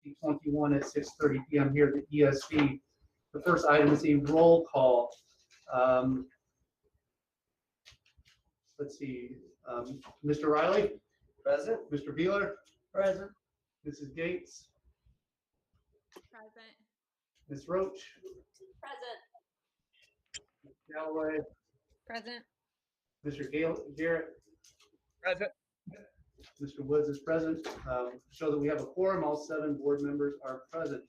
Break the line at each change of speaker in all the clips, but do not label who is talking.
2021 at 6:30 p.m. here at the ESC. The first item is a roll call. Let's see, Mr. Riley?
Present.
Mr. Beeler?
Present.
Mrs. Gates?
Present.
Ms. Roach?
Present.
Ms. Galloway?
Present.
Mr. Garrett?
Present.
Mr. Woods is present. Show that we have a quorum. All 7 board members are present.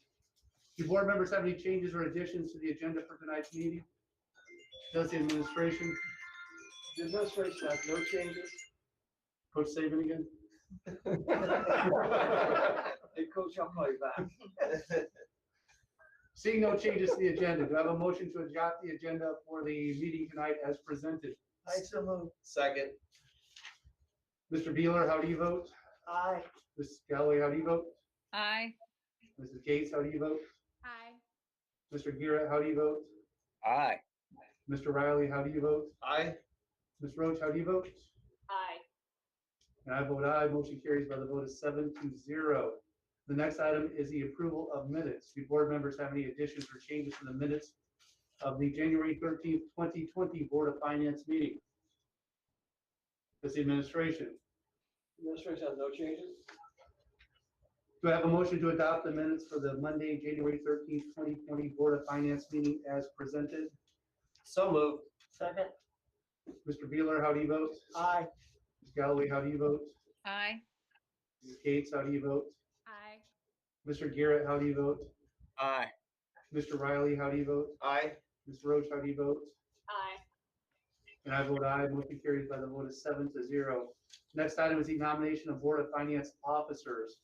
Do board members have any changes or additions to the agenda for tonight's meeting? Does the administration?
The administration has no changes.
Coach Saban again?
Hey, Coach, I'll call you back.
Seeing no changes to the agenda, do I have a motion to adopt the agenda for the meeting tonight as presented?
I so move. Second.
Mr. Beeler, how do you vote?
Aye.
Mrs. Galloway, how do you vote?
Aye.
Mrs. Gates, how do you vote?
Aye.
Mr. Garrett, how do you vote?
Aye.
Mr. Riley, how do you vote?
Aye.
Ms. Roach, how do you vote?
Aye.
And I vote aye. Motion carries by the vote of 7-0. The next item is the approval of minutes. Do board members have any additions or changes to the minutes of the January 13th, 2020 Board of Finance meeting? Does the administration?
Administration has no changes.
Do I have a motion to adopt the minutes for the Monday, January 13th, 2020 Board of Finance meeting as presented?
So moved. Second.
Mr. Beeler, how do you vote?
Aye.
Ms. Galloway, how do you vote?
Aye.
Ms. Gates, how do you vote?
Aye.
Mr. Garrett, how do you vote?
Aye.
Mr. Riley, how do you vote?
Aye.
Ms. Roach, how do you vote?
Aye.
And I vote aye. Motion carries by the vote of 7-0. Next item is the nomination of Board of Finance officers.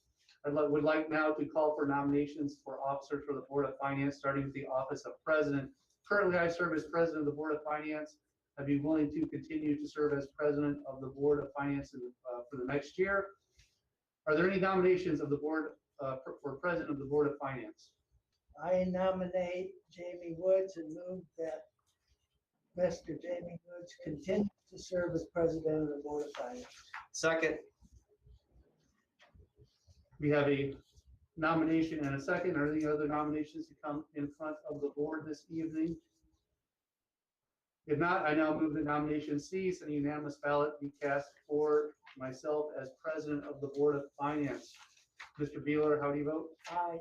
Would like now to call for nominations for officers for the Board of Finance, starting with the office of President. Currently, I serve as President of the Board of Finance. I'd be willing to continue to serve as President of the Board of Finance for the next year. Are there any nominations of the Board for President of the Board of Finance?
I nominate Jamie Woods and move that Mr. Jamie Woods continue to serve as President of the Board of Finance.
Second.
We have a nomination and a second. Are there any other nominations to come in front of the board this evening? If not, I now move that nomination cease and a unanimous ballot be cast for myself as President of the Board of Finance. Mr. Beeler, how do you vote?
Aye.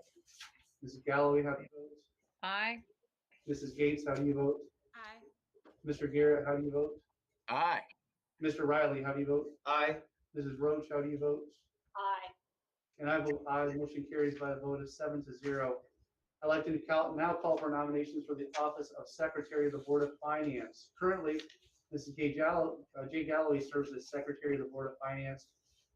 Mrs. Galloway, how do you vote?
Aye.
Mrs. Gates, how do you vote?
Aye.
Mr. Garrett, how do you vote?
Aye.
Mr. Riley, how do you vote?
Aye.
Mrs. Roach, how do you vote?
Aye.
And I vote aye. The motion carries by a vote of 7-0. I'd like to now call for nominations for the office of Secretary of the Board of Finance. Currently, Mrs. Jay Galloway serves as Secretary of the Board of Finance,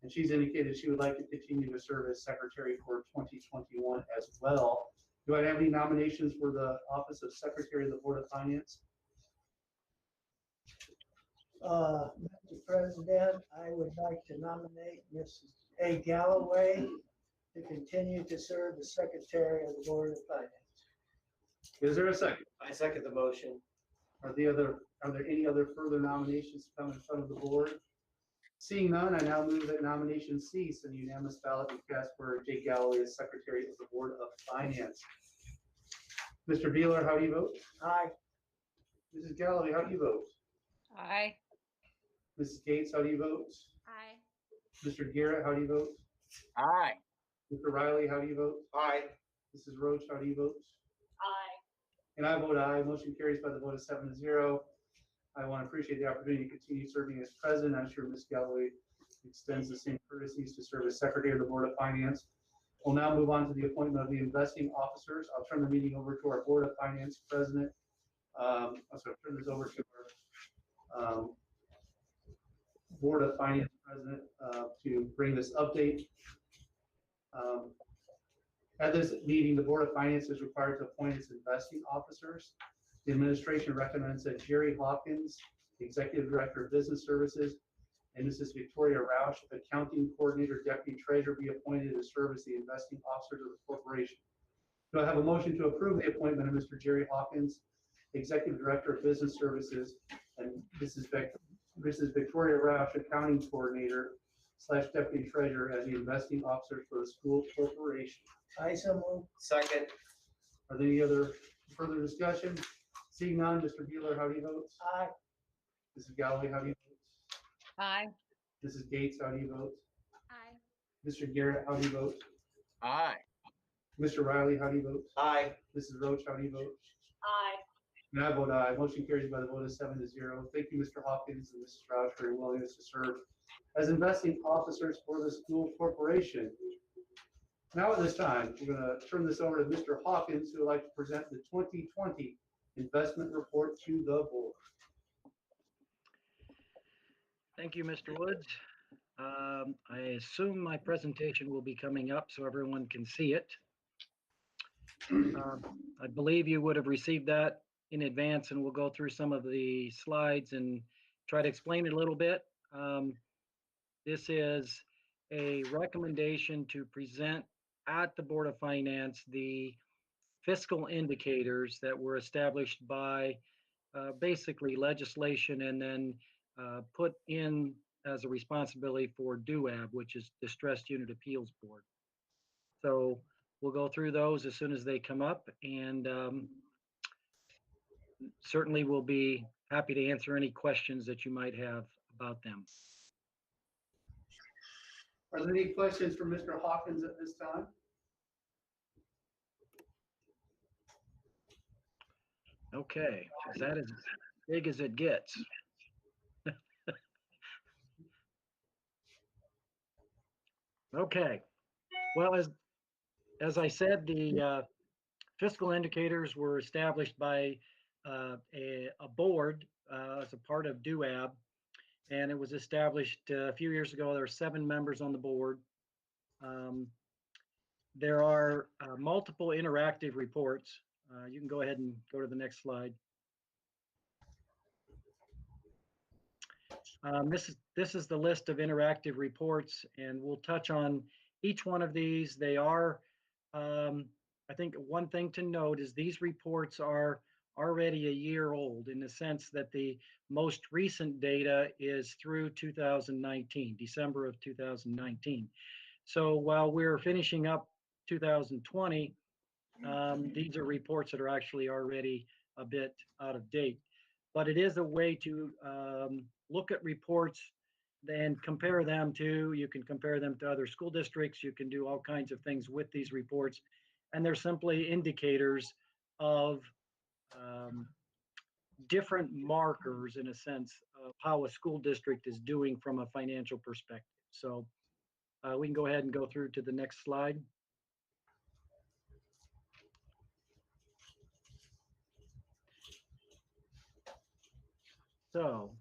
and she's indicated she would like to continue to serve as Secretary for 2021 as well. Do I have any nominations for the office of Secretary of the Board of Finance?
Mr. President, I would like to nominate Mrs. Aed Galloway to continue to serve as Secretary of the Board of Finance.
Is there a second?
I second the motion.
Are there any other further nominations to come in front of the board? Seeing none, I now move that nominations cease and unanimous ballot be cast for Jay Galloway as Secretary of the Board of Finance. Mr. Beeler, how do you vote?
Aye.
Mrs. Galloway, how do you vote?
Aye.
Mrs. Gates, how do you vote?
Aye.
Mr. Garrett, how do you vote?
Aye.
Mr. Riley, how do you vote?
Aye.
Mrs. Roach, how do you vote?
Aye.
And I vote aye. Motion carries by the vote of 7-0. I want to appreciate the opportunity to continue serving as president. I'm sure Ms. Galloway extends the same courtesies to serve as Secretary of the Board of Finance. We'll now move on to the appointment of the investing officers. I'll turn the meeting over to our Board of Finance President. I'll turn this over to our Board of Finance President to bring this update. At this meeting, the Board of Finance is required to appoint its investing officers. The administration recommends that Jerry Hawkins, Executive Director of Business Services, and Mrs. Victoria Roush, Accounting Coordinator, Deputy Treasurer, be appointed to serve as the investing officers of the corporation. Do I have a motion to approve the appointment of Mr. Jerry Hawkins, Executive Director of Business Services, and Mrs. Victoria Roush, Accounting Coordinator, / deputy treasurer as the investing officer for the school corporation.
I so move.
Second.
Are there any other further discussion? Seeing none, Mr. Bueller, how do you vote?
Aye.
Mrs. Galloway, how do you vote?
Aye.
Mrs. Gates, how do you vote?
Aye.
Mr. Garrett, how do you vote?
Aye.
Mr. Riley, how do you vote?
Aye.
Mrs. Roach, how do you vote?
Aye.
And I vote aye. Motion carries by the vote of 7-0. Thank you, Mr. Hopkins and Mrs. Roush, for your willingness to serve as investing officers for the school corporation. Now at this time, we're going to turn this over to Mr. Hawkins, who would like to present the 2020 investment report to the board.
Thank you, Mr. Woods. I assume my presentation will be coming up so everyone can see it. I believe you would have received that in advance, and we'll go through some of the slides and try to explain it a little bit. This is a recommendation to present at the Board of Finance the fiscal indicators that were established by basically legislation and then put in as a responsibility for DUAB, which is Distressed Unit Appeals Board. So we'll go through those as soon as they come up, and certainly we'll be happy to answer any questions that you might have about them.
Are there any questions for Mr. Hawkins at this time?
Okay, is that as big as it gets? Okay, well, as I said, the fiscal indicators were established by a board as a part of DUAB, and it was established a few years ago. There are 7 members on the board. There are multiple interactive reports. You can go ahead and go to the next slide. This is the list of interactive reports, and we'll touch on each one of these. They are, I think one thing to note is these reports are already a year old in the sense that the most recent data is through 2019, December of 2019. So while we're finishing up 2020, these are reports that are actually already a bit out of date. But it is a way to look at reports and compare them to, you can compare them to other school districts, you can do all kinds of things with these reports, and they're simply indicators of different markers, in a sense, of how a school district is doing from a financial perspective. So we can go ahead and go through to the next slide. So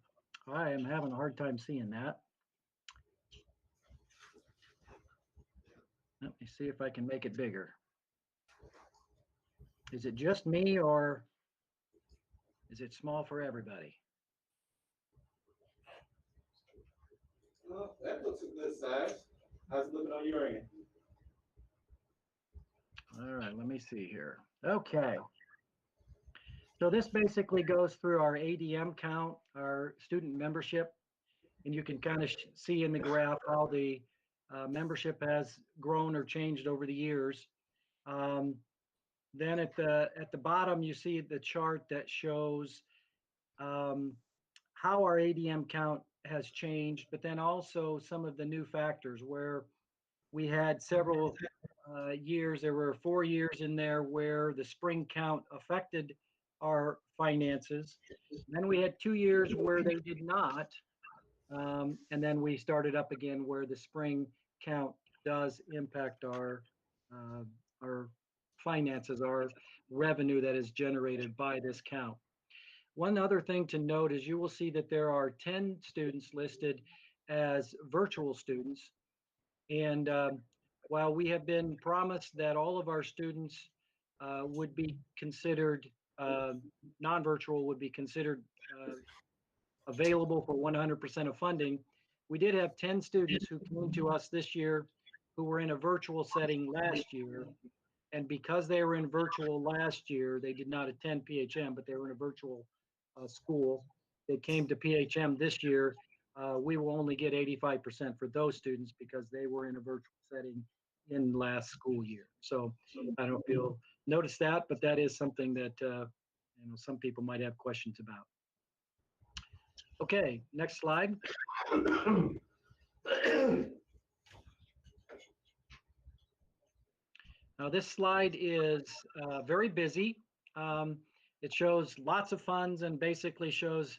I am having a hard time seeing that. Let me see if I can make it bigger. Is it just me, or is it small for everybody?
Well, that looks a good size. How's it looking on your end?
All right, let me see here. Okay. So this basically goes through our ADM count, our student membership, and you can kind of see in the graph how the membership has grown or changed over the years. Then at the bottom, you see the chart that shows how our ADM count has changed, but then also some of the new factors where we had several years. There were 4 years in there where the spring count affected our finances. And then we had 2 years where they did not. And then we started up again where the spring count does impact our finances, our revenue that is generated by this count. One other thing to note is you will see that there are 10 students listed as virtual students. And while we have been promised that all of our students would be considered non-virtual, would be considered available for 100% of funding, we did have 10 students who came to us this year who were in a virtual setting last year. And because they were in virtual last year, they did not attend PHM, but they were in a virtual school. They came to PHM this year. we will only get 85% for those students because they were in a virtual setting in last school year. So I don't know if you'll notice that, but that is something that some people might have questions about. Okay, next slide. Now this slide is very busy. It shows lots of funds and basically shows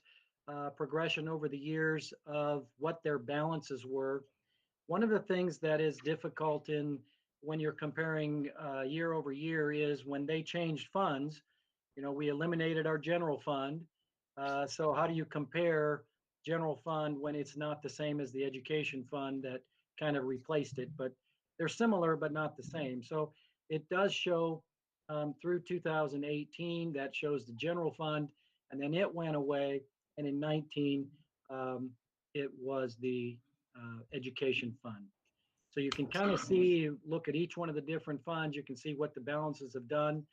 progression over the years of what their balances were. One of the things that is difficult when you're comparing year over year is when they changed funds. We eliminated our general fund. So how do you compare general fund when it's not the same as the education fund that kind of replaced it? But they're similar, but not the same. So it does show through 2018, that shows the general fund, and then it went away. And in 19, it was the education fund. So you can kind of see, look at each one of the different funds, you can see what the balances have done.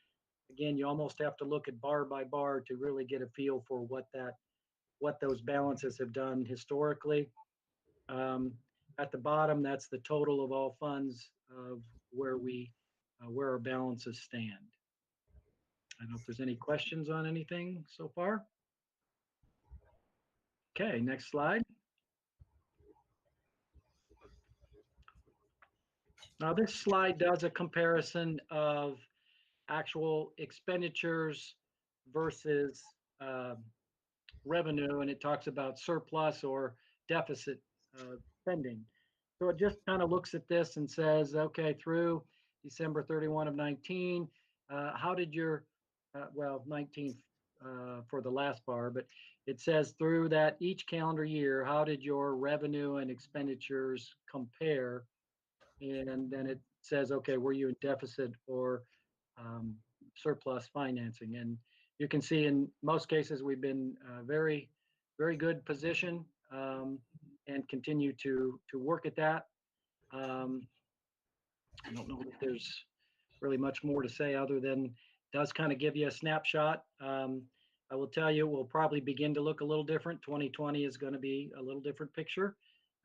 Again, you almost have to look at bar by bar to really get a feel for what those balances have done historically. At the bottom, that's the total of all funds of where our balances stand. I don't know if there's any questions on anything so far. Okay, next slide. Now this slide does a comparison of actual expenditures versus revenue, and it talks about surplus or deficit spending. So it just kind of looks at this and says, okay, through December 31 of 19, how did your, 19 for the last bar, but it says through that each calendar year, how did your revenue and expenditures compare? And then it says, okay, were you in deficit or surplus financing? And you can see in most cases, we've been very, very good position and continue to work at that. I don't know if there's really much more to say other than it does kind of give you a snapshot. I will tell you, we'll probably begin to look a little different. 2020 is going to be a little different picture.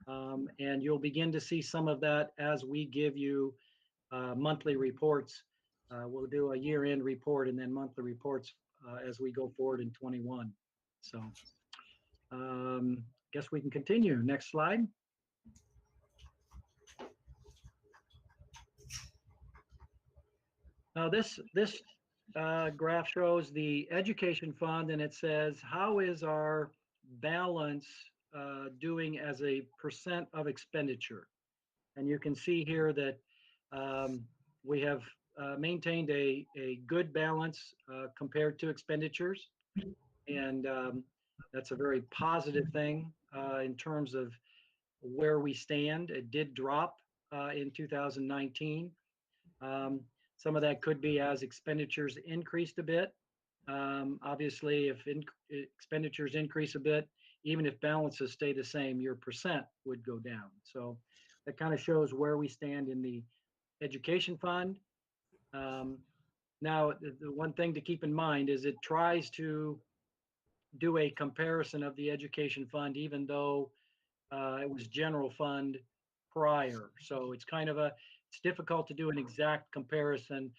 And you'll begin to see some of that as we give you monthly reports. We'll do a year-end report and then monthly reports as we go forward in 21. So guess we can continue. Next slide. Now this graph shows the education fund, and it says, how is our balance doing as a percent of expenditure? And you can see here that we have maintained a good balance compared to expenditures. And that's a very positive thing in terms of where we stand. It did drop in 2019. Some of that could be as expenditures increased a bit. Obviously, if expenditures increase a bit, even if balances stay the same, your percent would go down. So that kind of shows where we stand in the education fund. Now, the one thing to keep in mind is it tries to do a comparison of the education fund, even though it was general fund prior. So it's kind of it's difficult to do an exact comparison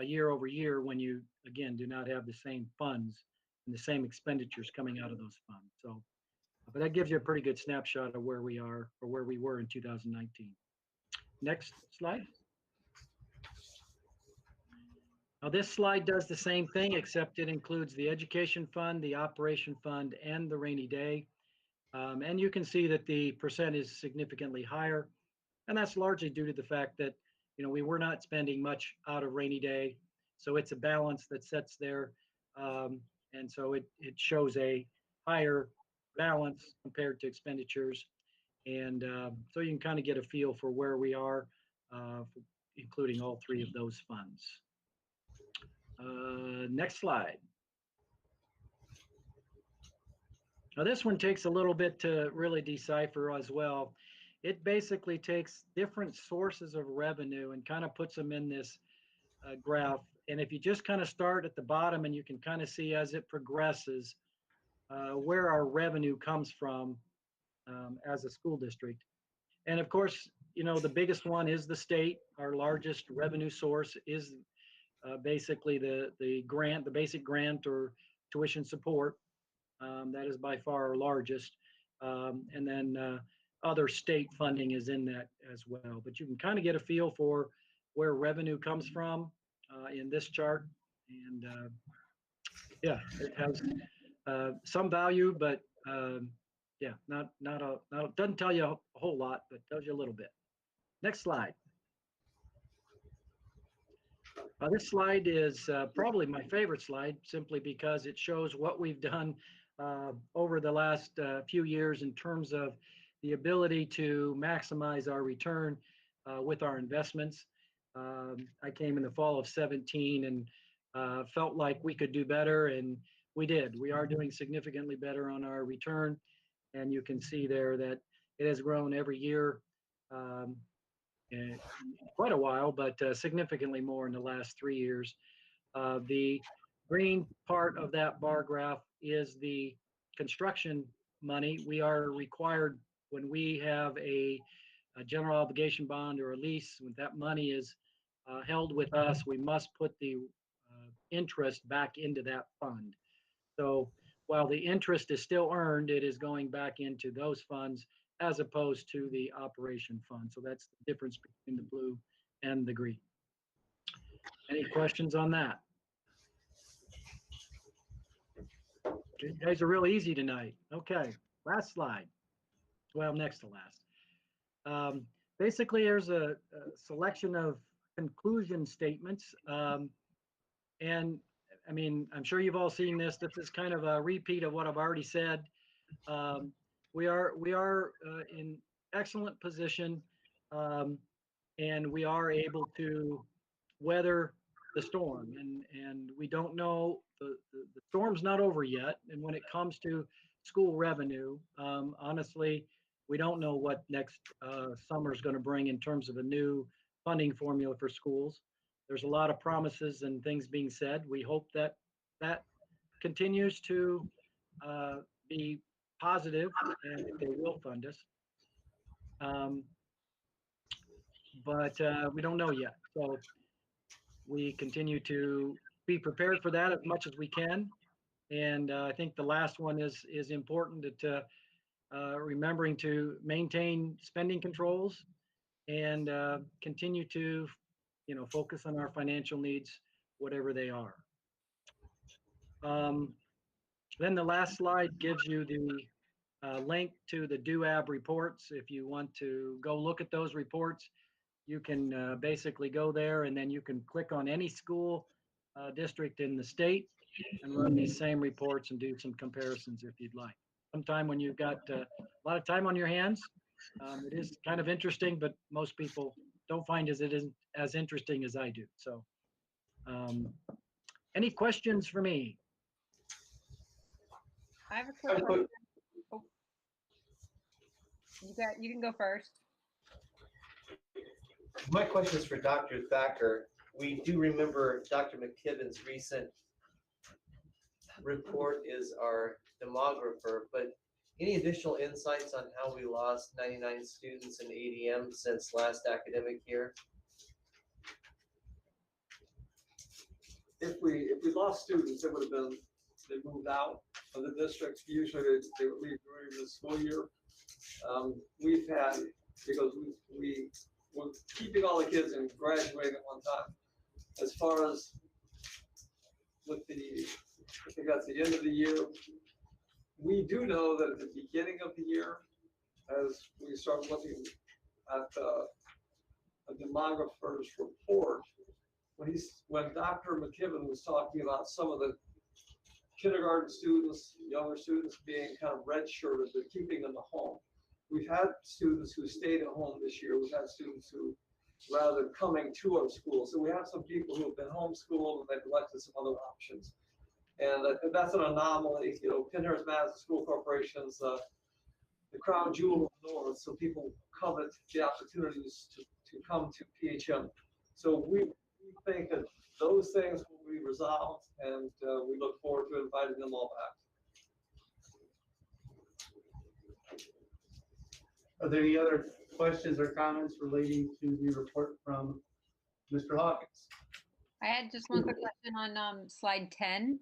year over year when you, again, do not have the same funds and the same expenditures coming out of those funds. So, but that gives you a pretty good snapshot of where we are or where we were in 2019. Next slide. Now this slide does the same thing, except it includes the education fund, the operation fund, and the rainy day. And you can see that the percent is significantly higher. And that's largely due to the fact that, we were not spending much out of rainy day. So it's a balance that sets there. And so it shows a higher balance compared to expenditures. And so you can kind of get a feel for where we are, including all three of those funds. Next slide. Now this one takes a little bit to really decipher as well. It basically takes different sources of revenue and kind of puts them in this graph. And if you just kind of start at the bottom, and you can kind of see as it progresses where our revenue comes from as a school district. And of course, you know, the biggest one is the state. Our largest revenue source is basically the grant, the basic grant or tuition support. That is by far our largest. And then other state funding is in that as well. But you can kind of get a feel for where revenue comes from in this chart. And yeah, it has some value, but yeah, not doesn't tell you a whole lot, but tells you a little bit. Next slide. This slide is probably my favorite slide, simply because it shows what we've done over the last few years in terms of the ability to maximize our return with our investments. I came in the fall of 17 and felt like we could do better, and we did. We are doing significantly better on our return, and you can see there that it has grown every year. Quite a while, but significantly more in the last 3 years. The green part of that bar graph is the construction money. We are required, when we have a general obligation bond or a lease, when that money is held with us, we must put the interest back into that fund. So while the interest is still earned, it is going back into those funds as opposed to the operation fund. So that's the difference between the blue and the green. Any questions on that? You guys are real easy tonight. Okay, last slide. Well, next to last. Basically, there's a selection of conclusion statements. And I mean, I'm sure you've all seen this. This is kind of a repeat of what I've already said. We are in excellent position, and we are able to weather the storm. And we don't know, the storm's not over yet. And when it comes to school revenue, honestly, we don't know what next summer is going to bring in terms of a new funding formula for schools. There's a lot of promises and things being said. We hope that that continues to be positive, and they will fund us. But we don't know yet. So we continue to be prepared for that as much as we can. And I think the last one is important, to remembering to maintain spending controls and continue to, you know, focus on our financial needs, whatever they are. Then the last slide gives you the link to the DUAB reports. If you want to go look at those reports, you can basically go there, and then you can click on any school district in the state and run these same reports and do some comparisons if you'd like. Sometime when you've got a lot of time on your hands, it is kind of interesting, but most people don't find it isn't as interesting as I do. So any questions for me?
I have a quick question. Oh. You can go first.
My question is for Dr. Thacker. We do remember Dr. McKibben's recent report is our demographer, but any additional insights on how we lost 99 students in ADM since last academic year?
If we lost students, it would have been, they moved out of the district. Usually they would leave during the school year. We've had, because we were keeping all the kids and graduating at one time. As far as with the, I think that's the end of the year, we do know that at the beginning of the year, as we start looking at a demographer's report, when Dr. McKibben was talking about some of the kindergarten students, younger students being kind of redshirted, but keeping them at home. We've had students who stayed at home this year. We've had students who rather coming to our school. So we have some people who have been homeschooled and they've elected some other options. And that's an anomaly. You know, Penn-Harris-Madison School Corporation is the crown jewel of the North. So people covet the opportunities to come to PHM. So we think that those things will be resolved, and we look forward to inviting them all back.
Are there any other questions or comments relating to the report from Mr. Hawkins?
I had just one quick question on slide 10,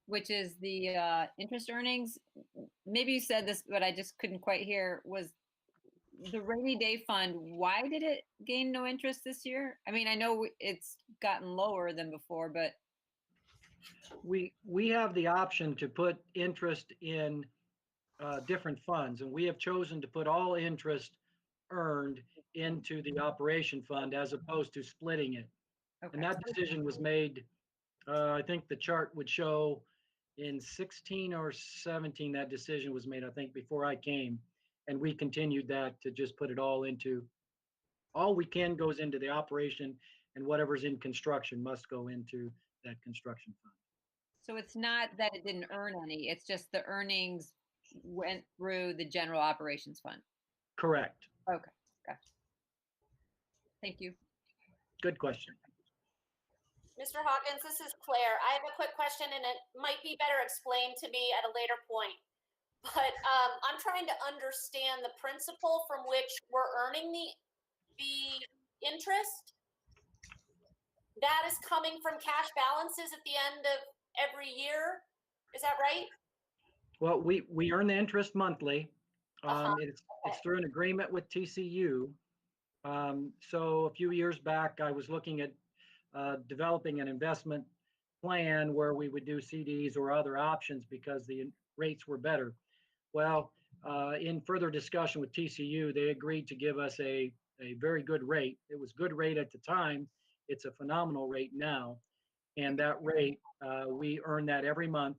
which is the interest earnings. Maybe you said this, but I just couldn't quite hear. Was the rainy day fund, why did it gain no interest this year? I mean, I know it's gotten lower than before, but
We have the option to put interest in different funds, and we have chosen to put all interest earned into the operation fund as opposed to splitting it.
okay.
And that decision was made, I think the chart would show in 16 or 17, that decision was made, I think, before I came. And we continued that to just put it all into, all we can goes into the operation, and whatever's in construction must go into that construction fund.
So it's not that it didn't earn any, it's just the earnings went through the general operations fund.
Correct.
Okay, gotcha. Thank you.
Good question.
Mr. Hawkins, this is Claire. I have a quick question and it might be better explained to me at a later point. But I'm trying to understand the principle from which we're earning the interest. That is coming from cash balances at the end of every year. Is that right?
Well, we earn the interest monthly.
Uh-huh.
It's through an agreement with TCU. So a few years back, I was looking at developing an investment plan where we would do CDs or other options because the rates were better. Well, in further discussion with TCU, they agreed to give us a very good rate. It was good rate at the time. It's a phenomenal rate now. And that rate, we earn that every month,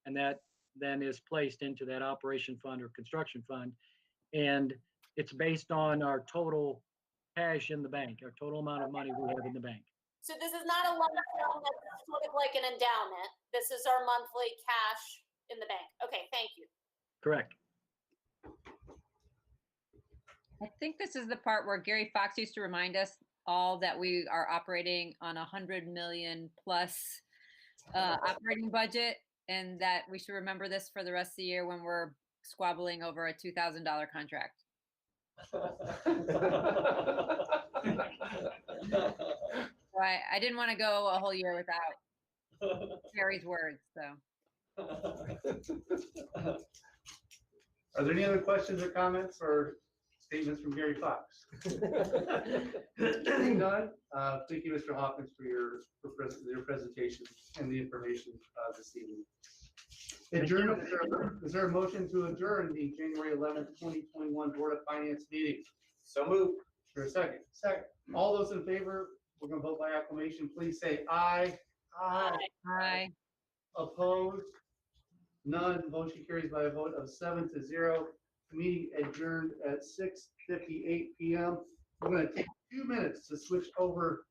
and that then is placed into that operation fund or construction fund. And it's based on our total cash in the bank, our total amount of money we have in the bank.
So this is not a lump sum that's sort of like an endowment. This is our monthly cash in the bank. Okay, thank you.
Correct.
I think this is the part where Gary Fox used to remind us all that we are operating on 100 million plus operating budget, and that we should remember this for the rest of the year when we're squabbling over a $2,000 contract. So I didn't want to go a whole year without Gary's words, so.
Are there any other questions or comments or statements from Gary Fox? Seeing none, thank you, Mr. Hawkins, for your presentation and the information this evening. Adjournment, is there a motion to adjourn the January 11th, 2021 Board of Finance meeting?
So moved.
For a second. Second. All those in favor, we're going to vote by acclamation. Please say aye.
Aye.
Hi.
Opposed? None. Motion carries by a vote of 7-0. Meeting adjourned at 6:58 p.m. We're going to take 2 minutes to switch over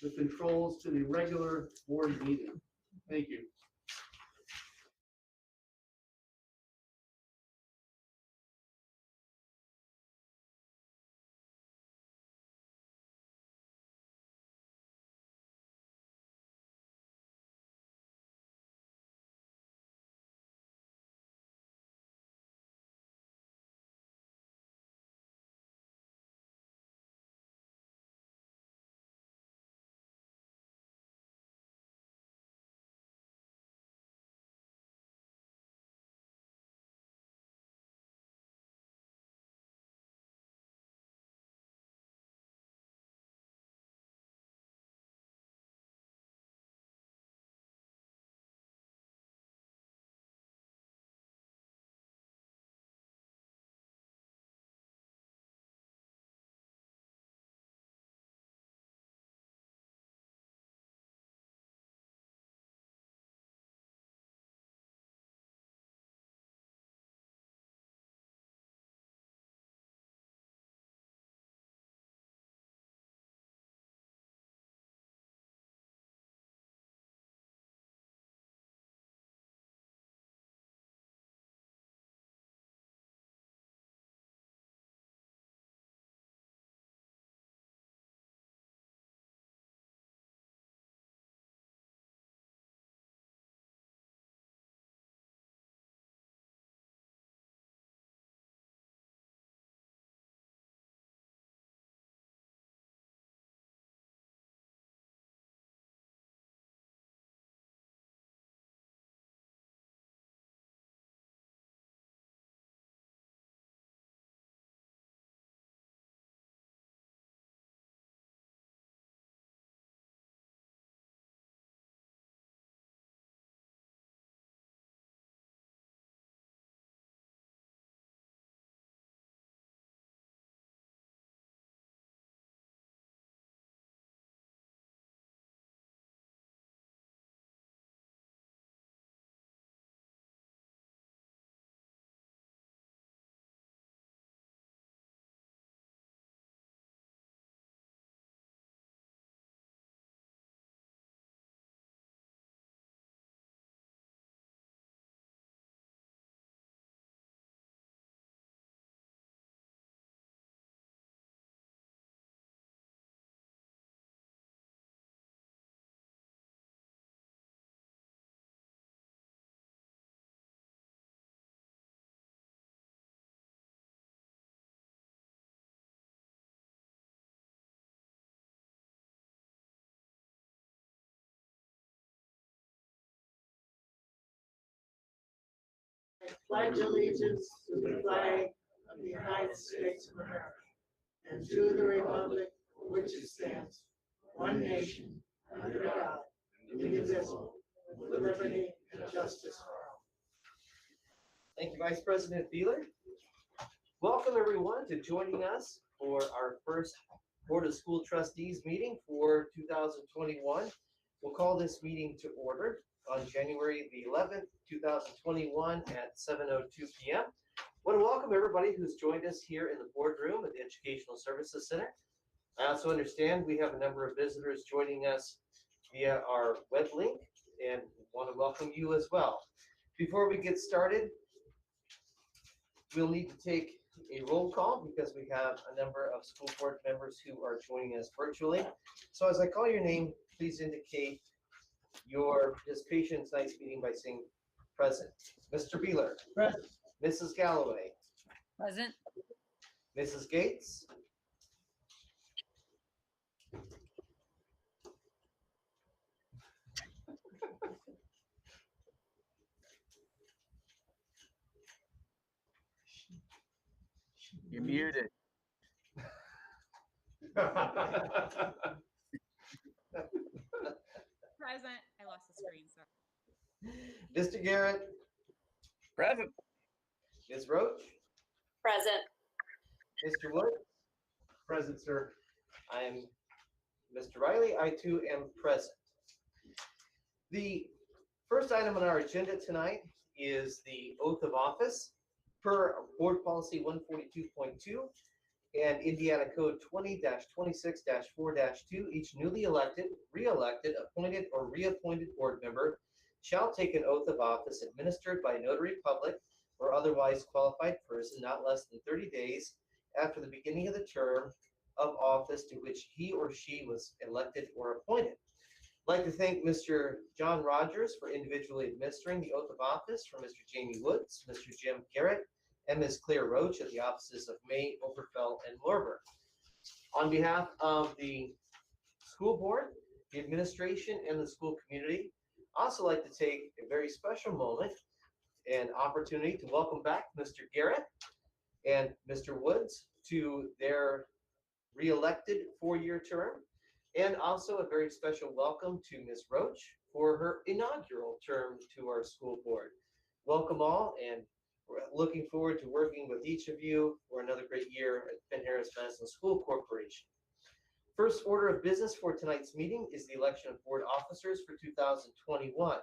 the controls to the regular board meeting. Thank you.
pledge allegiance to the flag of the United States of America and to the republic for which it stands, one nation, under God, indivisible, with liberty and justice for all.
Thank you, Vice President Beeler. Welcome, everyone, to joining us for our first Board of School Trustees meeting for 2021. We'll call this meeting to order on January the 11th, 2021 at 7:02 p.m. I want to welcome everybody who's joined us here in the boardroom at the Educational Services Center. I also understand we have a number of visitors joining us via our web link and want to welcome you as well. Before we get started, we'll need to take a roll call because we have a number of school board members who are joining us virtually. So as I call your name, please indicate your participation in tonight's meeting by saying present. Mr. Beeler.
Present.
Mrs. Galloway.
Present.
Mrs. Gates.
You're muted.
Present. I lost the screen, sorry.
Mr. Garrett.
Present.
Ms. Roach.
Present.
Mr. Wood.
Present, sir.
I am Mr. Riley. I too am present. The first item on our agenda tonight is the oath of office. Per Board Policy 142.2 and Indiana Code 20-26-4-2, each newly elected, re-elected, appointed, or reappointed board member shall take an oath of office administered by a notary public or otherwise qualified person not less than 30 days after the beginning of the term of office to which he or she was elected or appointed. I'd like to thank Mr. John Rogers for individually administering the oath of office for Mr. Jamie Woods, Mr. Jim Garrett, and Ms. Claire Roach at the offices of May, Oberfell, and Lorber. On behalf of the school board, the administration, and the school community, I also like to take a very special moment and opportunity to welcome back Mr. Garrett and Mr. Woods to their re-elected 4-year term, and also a very special welcome to Ms. Roach for her inaugural term to our school board. Welcome all, and we're looking forward to working with each of you for another great year at Penn-Harris-Madison School Corporation. First order of business for tonight's meeting is the election of board officers for 2021.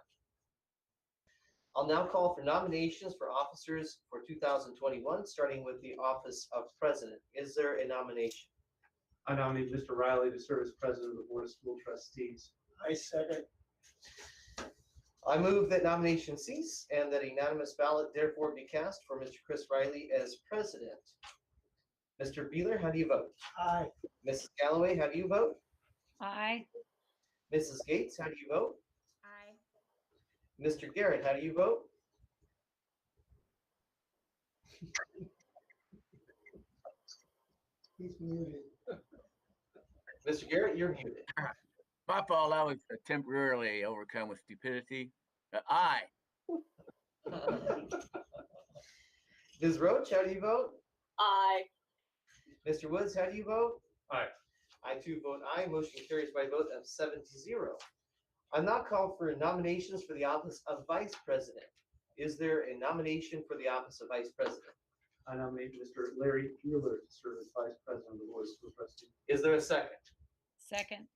I'll now call for nominations for officers for 2021, starting with the office of president. Is there a nomination?
I nominate Mr. Riley to serve as president of the Board of School Trustees.
I second.
I move that nomination cease and that a unanimous ballot therefore be cast for Mr. Chris Riley as president. Mr. Beeler, how do you vote?
Aye.
Mrs. Galloway, how do you vote?
Aye.
Mrs. Gates, how do you vote?
Aye.
Mr. Garrett, how do you vote?
He's muted.
Mr. Garrett, you're muted.
My fault, I was temporarily overcome with stupidity. Aye.
Ms. Roach, how do you vote?
Aye.
Mr. Woods, how do you vote?
Aye.
I too vote aye. Motion carries by a vote of 7-0. I now call for nominations for the office of vice president. Is there a nomination for the office of vice president?
I nominate Mr. Larry Bueller to serve as vice president of the Board of School Trustees.
Is there a second?
Second.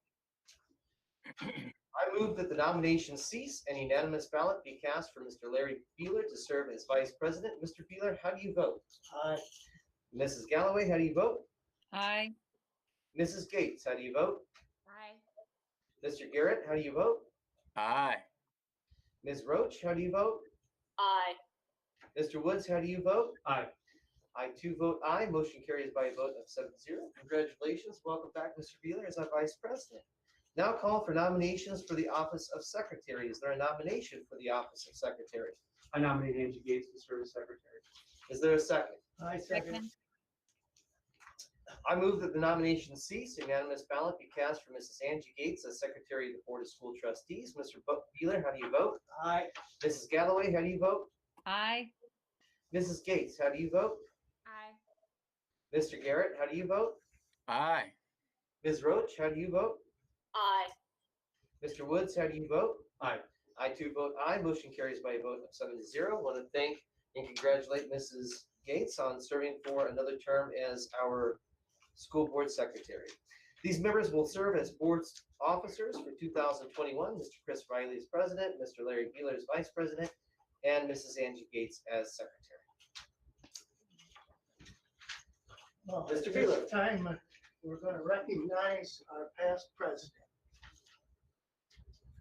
I move that the nomination cease and unanimous ballot be cast for Mr. Larry Beeler to serve as vice president. Mr. Beeler, how do you vote?
Aye.
Mrs. Galloway, how do you vote?
Aye.
Mrs. Gates, how do you vote?
Aye.
Mr. Garrett, how do you vote?
Aye.
Ms. Roach, how do you vote?
Aye.
Mr. Woods, how do you vote?
Aye.
I too vote aye. Motion carries by a vote of 7-0. Congratulations. Welcome back, Mr. Beeler, as our vice president. Now call for nominations for the office of secretary. Is there a nomination for the office of secretary?
I nominate Angie Gates to serve as secretary.
Is there a second?
I second.
Second.
I move that the nomination cease. Unanimous ballot be cast for Mrs. Angie Gates as secretary of the Board of School Trustees. Mr. Beeler, how do you vote?
Aye.
Mrs. Galloway, how do you vote?
Aye.
Mrs. Gates, how do you vote?
Aye.
Mr. Garrett, how do you vote?
Aye.
Ms. Roach, how do you vote?
Aye.
Mr. Woods, how do you vote?
Aye.
I too vote aye. Motion carries by a vote of 7-0. Want to thank and congratulate Mrs. Gates on serving for another term as our school board secretary. These members will serve as board officers for 2021. Mr. Chris Riley is president, Mr. Larry Beeler is vice president, and Mrs. Angie Gates as secretary.
Well,
Mr.
at
Beeler.
this time, we're going to recognize our past president.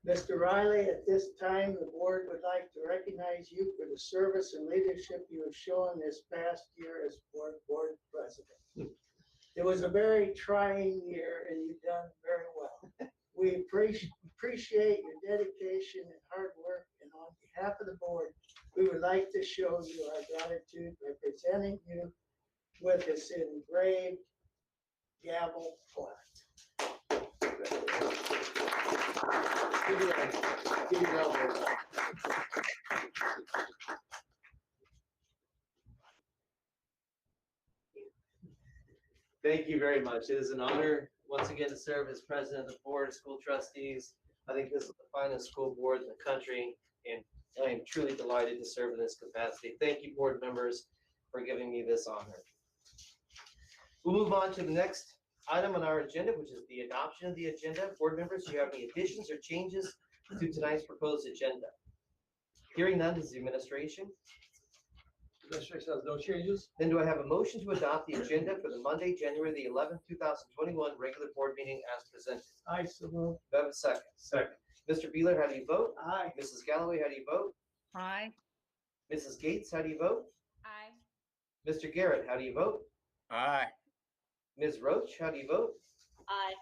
Mr. Riley, at this time, the board would like to recognize you for the service and leadership you have shown this past year as board president. It was a very trying year and you've done very well. We appreciate your dedication and hard work, and on behalf of the board, we would like to show you our gratitude by presenting you with this engraved gavel plaque.
Give you an elbow. Thank you very much. It is an honor once again to serve as president of the board of school trustees. I think this is the finest school board in the country, and I am truly delighted to serve in this capacity. Thank you, board members, for giving me this honor. We'll move on to the next item on our agenda, which is the adoption of the agenda. Board members, do you have any additions or changes to tonight's proposed agenda? Hearing none, is the administration.
Administration has no changes.
Then do I have a motion to adopt the agenda for the Monday, January the 11th, 2021 regular board meeting as presented?
I salute.
Do I have a second?
Second.
Mr. Beeler, how do you vote?
Aye.
Mrs. Galloway, how do you vote?
Aye.
Mrs. Gates, how do you vote?
Aye.
Mr. Garrett, how do you vote?
Aye.
Ms. Roach, how do you vote?
Aye.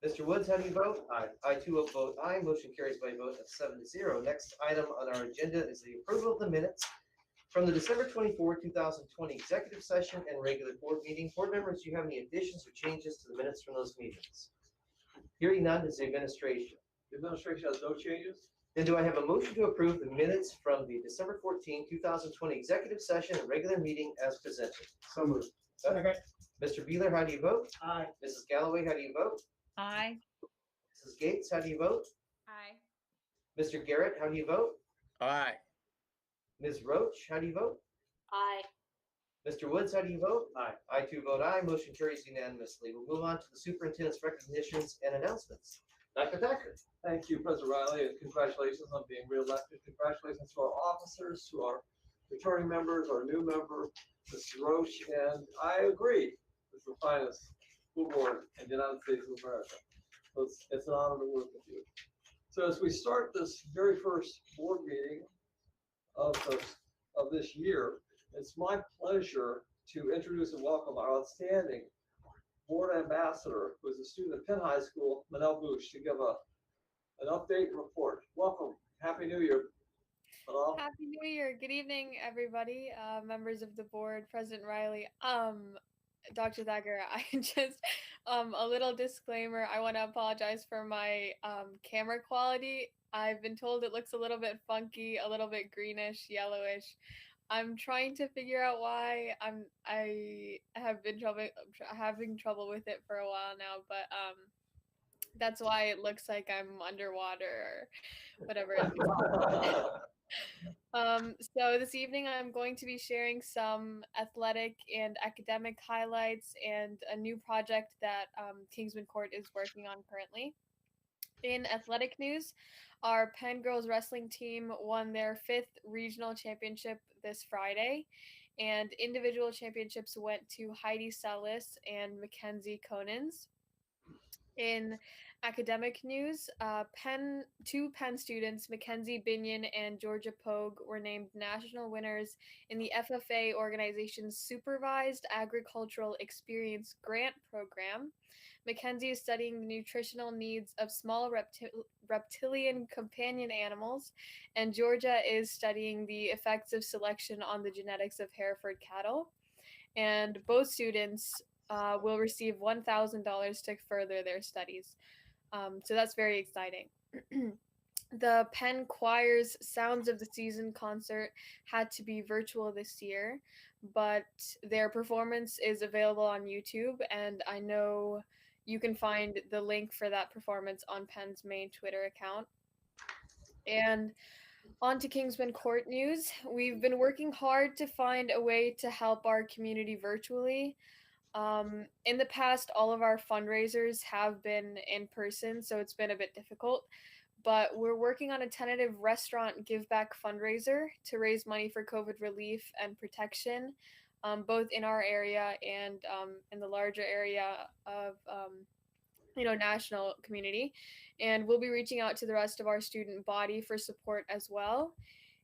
Mr. Woods, how do you vote?
Aye.
I too vote aye. Motion carries by a vote of 7-0. Next item on our agenda is the approval of the minutes from the December 24, 2020 executive session and regular board meeting. Board members, do you have any additions or changes to the minutes from those meetings? Hearing none, is the administration.
The administration has no changes.
Then do I have a motion to approve the minutes from the December 14, 2020 executive session and regular meeting as presented?
So moved.
Second.
Mr. Beeler, how do you vote?
Aye.
Mrs. Galloway, how do you vote?
Aye.
Mrs. Gates, how do you vote?
Aye.
Mr. Garrett, how do you vote?
Aye.
Ms. Roach, how do you vote?
Aye.
Mr. Woods, how do you vote?
Aye.
I too vote aye. Motion carries unanimously. We'll move on to the superintendent's recognitions and announcements. Dr. Thacker.
Thank you, President Riley, and congratulations on being reelected. Congratulations to our officers, to our returning members, our new member, Mr. Roche, and I agree, it's the finest school board in the United States of America. So it's an honor to work with you. So as we start this very first board meeting of this year, it's my pleasure to introduce and welcome our outstanding board ambassador, who is a student at Penn High School, Manel Bush, to give an update report. Welcome. Happy New Year. Manel.
Happy New Year. Good evening, everybody, members of the board, President Riley. Dr. Thacker, I just, a little disclaimer. I want to apologize for my camera quality. I've been told it looks a little bit funky, a little bit greenish, yellowish. I'm trying to figure out why. I have been having trouble with it for a while now, but that's why it looks like I'm underwater or whatever. So this evening I'm going to be sharing some athletic and academic highlights and a new project that Kingsman Court is working on currently. In athletic news, our Penn girls wrestling team won their 5th regional championship this Friday, and individual championships went to Heidi Salas and Mackenzie Conans. In academic news, two Penn students, Mackenzie Binion and Georgia Pogue, were named national winners in the FFA organization's Supervised Agricultural Experience Grant Program. Mackenzie is studying the nutritional needs of small reptilian companion animals, and Georgia is studying the effects of selection on the genetics of Hereford cattle. And both students will receive $1,000 to further their studies. So that's very exciting. The Penn Choir's Sounds of the Season concert had to be virtual this year, but their performance is available on YouTube, and I know you can find the link for that performance on Penn's main Twitter account. And on to Kingsman Court news. We've been working hard to find a way to help our community virtually. In the past, all of our fundraisers have been in person, so it's been a bit difficult. But we're working on a tentative restaurant give back fundraiser to raise money for COVID relief and protection, both in our area and in the larger area of national community. And we'll be reaching out to the rest of our student body for support as well.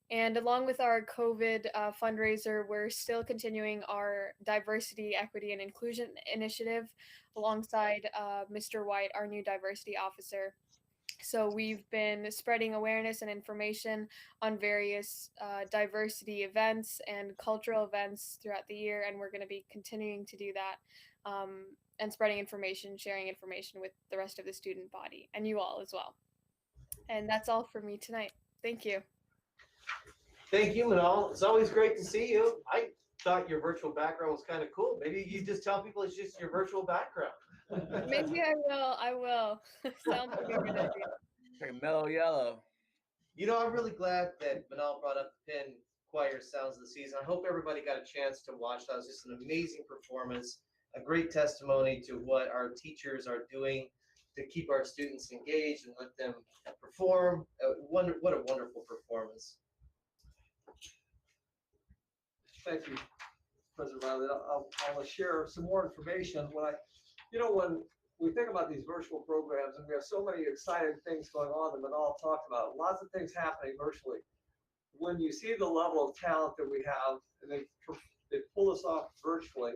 And along with our COVID fundraiser, we're still continuing our diversity, equity, and inclusion initiative alongside Mr. White, our new diversity officer. So we've been spreading awareness and information on various diversity events and cultural events throughout the year, and we're going to be continuing to do that and spreading information, sharing information with the rest of the student body and you all as well. And that's all for me tonight. Thank you.
Thank you, Manal. It's always great to see you. I thought your virtual background was kind of cool. Maybe you just tell people it's just your virtual background.
Maybe I will. Sounds like a good idea.
Like mellow yellow.
You know, I'm really glad that Manal brought up the Penn Choir Sounds of the Season. I hope everybody got a chance to watch that. It was just an amazing performance, a great testimony to what our teachers are doing to keep our students engaged and let them perform. What a wonderful performance.
Thank you, President Riley. I'll share some more information. When we think about these virtual programs, and we have so many exciting things going on that Manal talked about, lots of things happening virtually. When you see the level of talent that we have, and they pull us off virtually,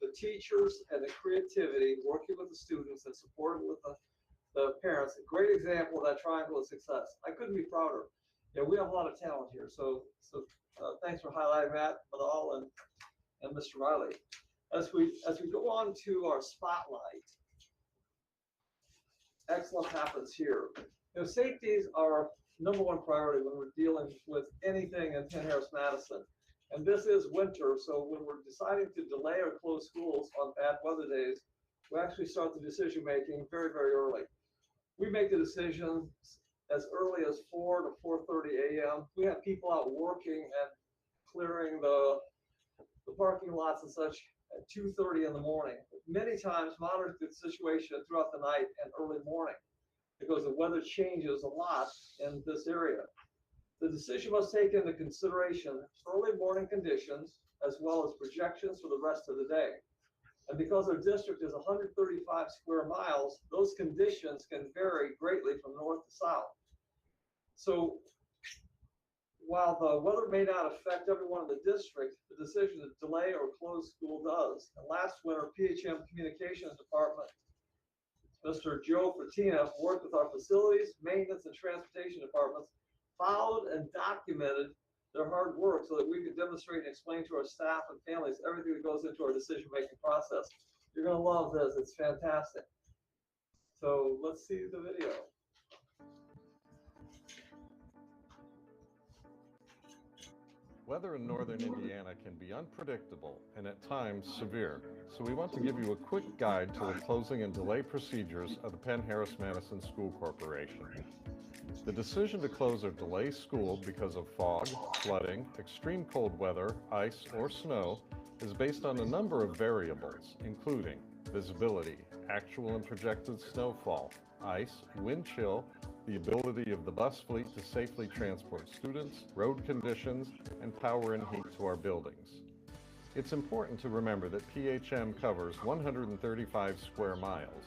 the teachers and the creativity working with the students and supporting with the parents, a great example of that triangle of success. I couldn't be prouder. Yeah, we have a lot of talent here. So thanks for highlighting that, Manal and Mr. Riley. As we go on to our spotlight, excellence happens here. Safety is our number one priority when we're dealing with anything in Penn-Harris-Madison. And this is winter, so when we're deciding to delay or close schools on bad weather days, we actually start the decision making very, very early. We make the decisions as early as 4 to 4:30 a.m. We have people out working and clearing the parking lots and such at 2:30 in the morning. Many times monitor the situation throughout the night and early morning because the weather changes a lot in this area. The decision must take into consideration early morning conditions as well as projections for the rest of the day. And because our district is 135 square miles, those conditions can vary greatly from north to south. So while the weather may not affect everyone in the district, the decision to delay or close school does. And last winter, PHM Communications Department, Mr. Joe Fratina, worked with our facilities, maintenance, and transportation departments, followed and documented their hard work so that we could demonstrate and explain to our staff and families everything that goes into our decision-making process. You're going to love this. It's fantastic. So let's see the video.
Weather in northern Indiana can be unpredictable and at times severe, so we want to give you a quick guide to the closing and delay procedures of the Penn-Harris-Madison School Corporation. The decision to close or delay school because of fog, flooding, extreme cold weather, ice, or snow is based on a number of variables, including visibility, actual and projected snowfall, ice, wind chill, the ability of the bus fleet to safely transport students, road conditions, and power and heat to our buildings. It's important to remember that PHM covers 135 square miles,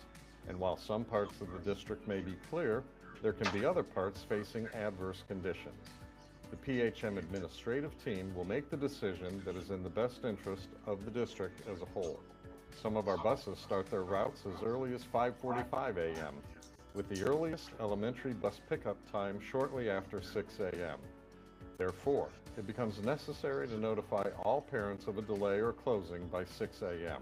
and while some parts of the district may be clear, there can be other parts facing adverse conditions. The PHM administrative team will make the decision that is in the best interest of the district as a whole. Some of our buses start their routes as early as 5:45 a.m., with the earliest elementary bus pickup time shortly after 6 a.m. Therefore, it becomes necessary to notify all parents of a delay or closing by 6 a.m.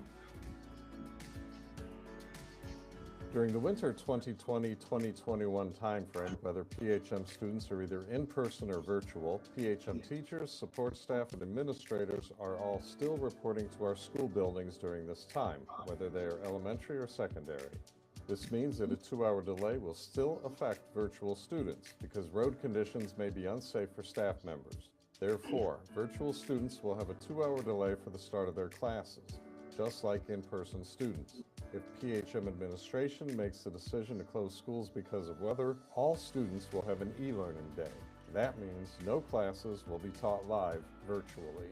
During the winter 2020-2021 timeframe, whether PHM students are either in person or virtual, PHM teachers, support staff, and administrators are all still reporting to our school buildings during this time, whether they are elementary or secondary. This means that a 2-hour delay will still affect virtual students because road conditions may be unsafe for staff members. Therefore, virtual students will have a 2-hour delay for the start of their classes, just like in-person students. If PHM administration makes the decision to close schools because of weather, all students will have an e-learning day. That means no classes will be taught live virtually.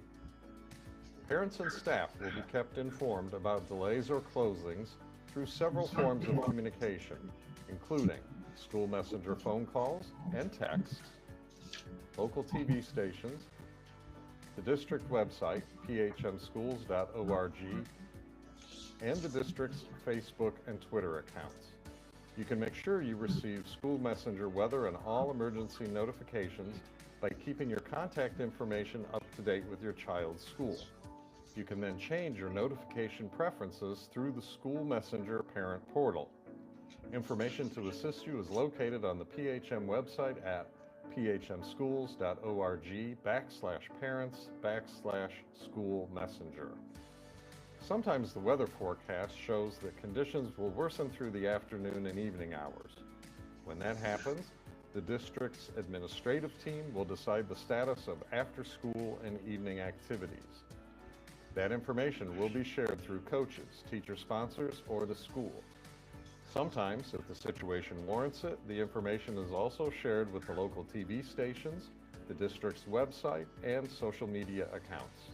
Parents and staff will be kept informed about delays or closings through several forms of communication, including school messenger phone calls and texts, local TV stations, the district website, phmschools.org, and the district's Facebook and Twitter accounts. You can make sure you receive school messenger weather and all emergency notifications by keeping your contact information up to date with your child's school. You can then change your notification preferences through the school messenger parent portal. Information to assist you is located on the PHM website at phmschools.org/parents/school messenger. Sometimes the weather forecast shows that conditions will worsen through the afternoon and evening hours. When that happens, the district's administrative team will decide the status of after-school and evening activities. That information will be shared through coaches, teacher sponsors, or the school. Sometimes, if the situation warrants it, the information is also shared with the local TV stations, the district's website, and social media accounts.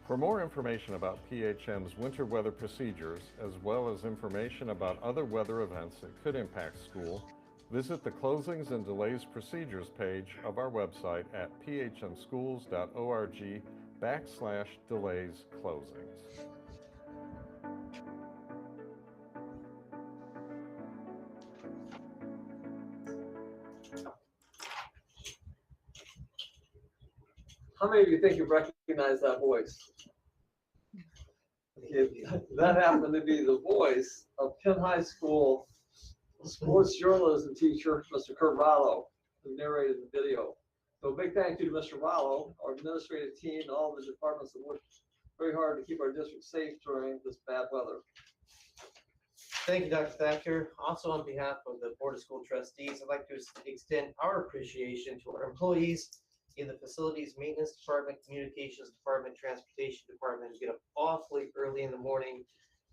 For more information about PHM's winter weather procedures, as well as information about other weather events that could impact school, visit the Closings and Delays Procedures page of our website at phmschools.org/delays-closings.
How many of you think you recognize that voice? That happened to be the voice of Penn High School sports journalism teacher, Mr. Kurt Rollo, who narrated the video. So a big thank you to Mr. Rollo, our administrative team, and all the departments that worked very hard to keep our district safe during this bad weather.
Thank you, Dr. Thacker. Also, on behalf of the Board of School Trustees, I'd like to extend our appreciation to our employees in the Facilities Maintenance Department, Communications Department, Transportation Department, who get up awfully early in the morning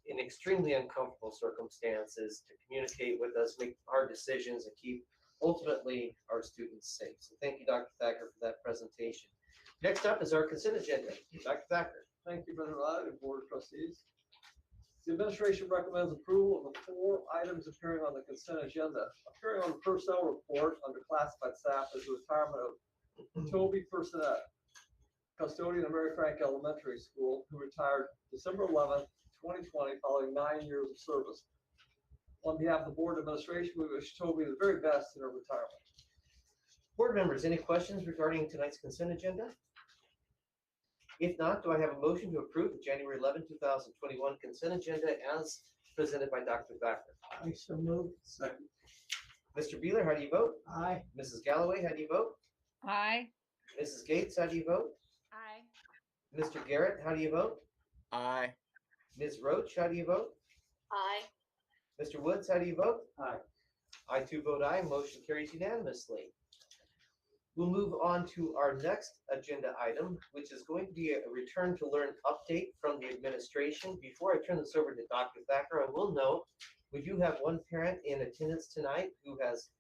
in extremely uncomfortable circumstances to communicate with us, make hard decisions, and keep ultimately our students safe. So thank you, Dr. Thacker, for that presentation. Next up is our consent agenda. Dr. Thacker.
Thank you, President Riley and Board of Trustees. The administration recommends approval of the 4 items appearing on the consent agenda. Appearing on the personnel report under classified staff is the retirement of Toby Personette, custodian of Mary Frank Elementary School, who retired December 11th, 2020, following 9 years of service. On behalf of the board administration, we wish Toby the very best in her retirement.
Board members, any questions regarding tonight's consent agenda? If not, do I have a motion to approve the January 11, 2021 consent agenda as presented by Dr. Thacker?
I so move.
Second.
Mr. Beeler, how do you vote?
Aye.
Mrs. Galloway, how do you vote?
Aye.
Mrs. Gates, how do you vote?
Aye.
Mr. Garrett, how do you vote?
Aye.
Ms. Roach, how do you vote?
Aye.
Mr. Woods, how do you vote?
Aye.
I too vote aye. Motion carries unanimously. We'll move on to our next agenda item, which is going to be a return to learn update from the administration. Before I turn this over to Dr. Thacker, I will note we do have one parent in attendance tonight who has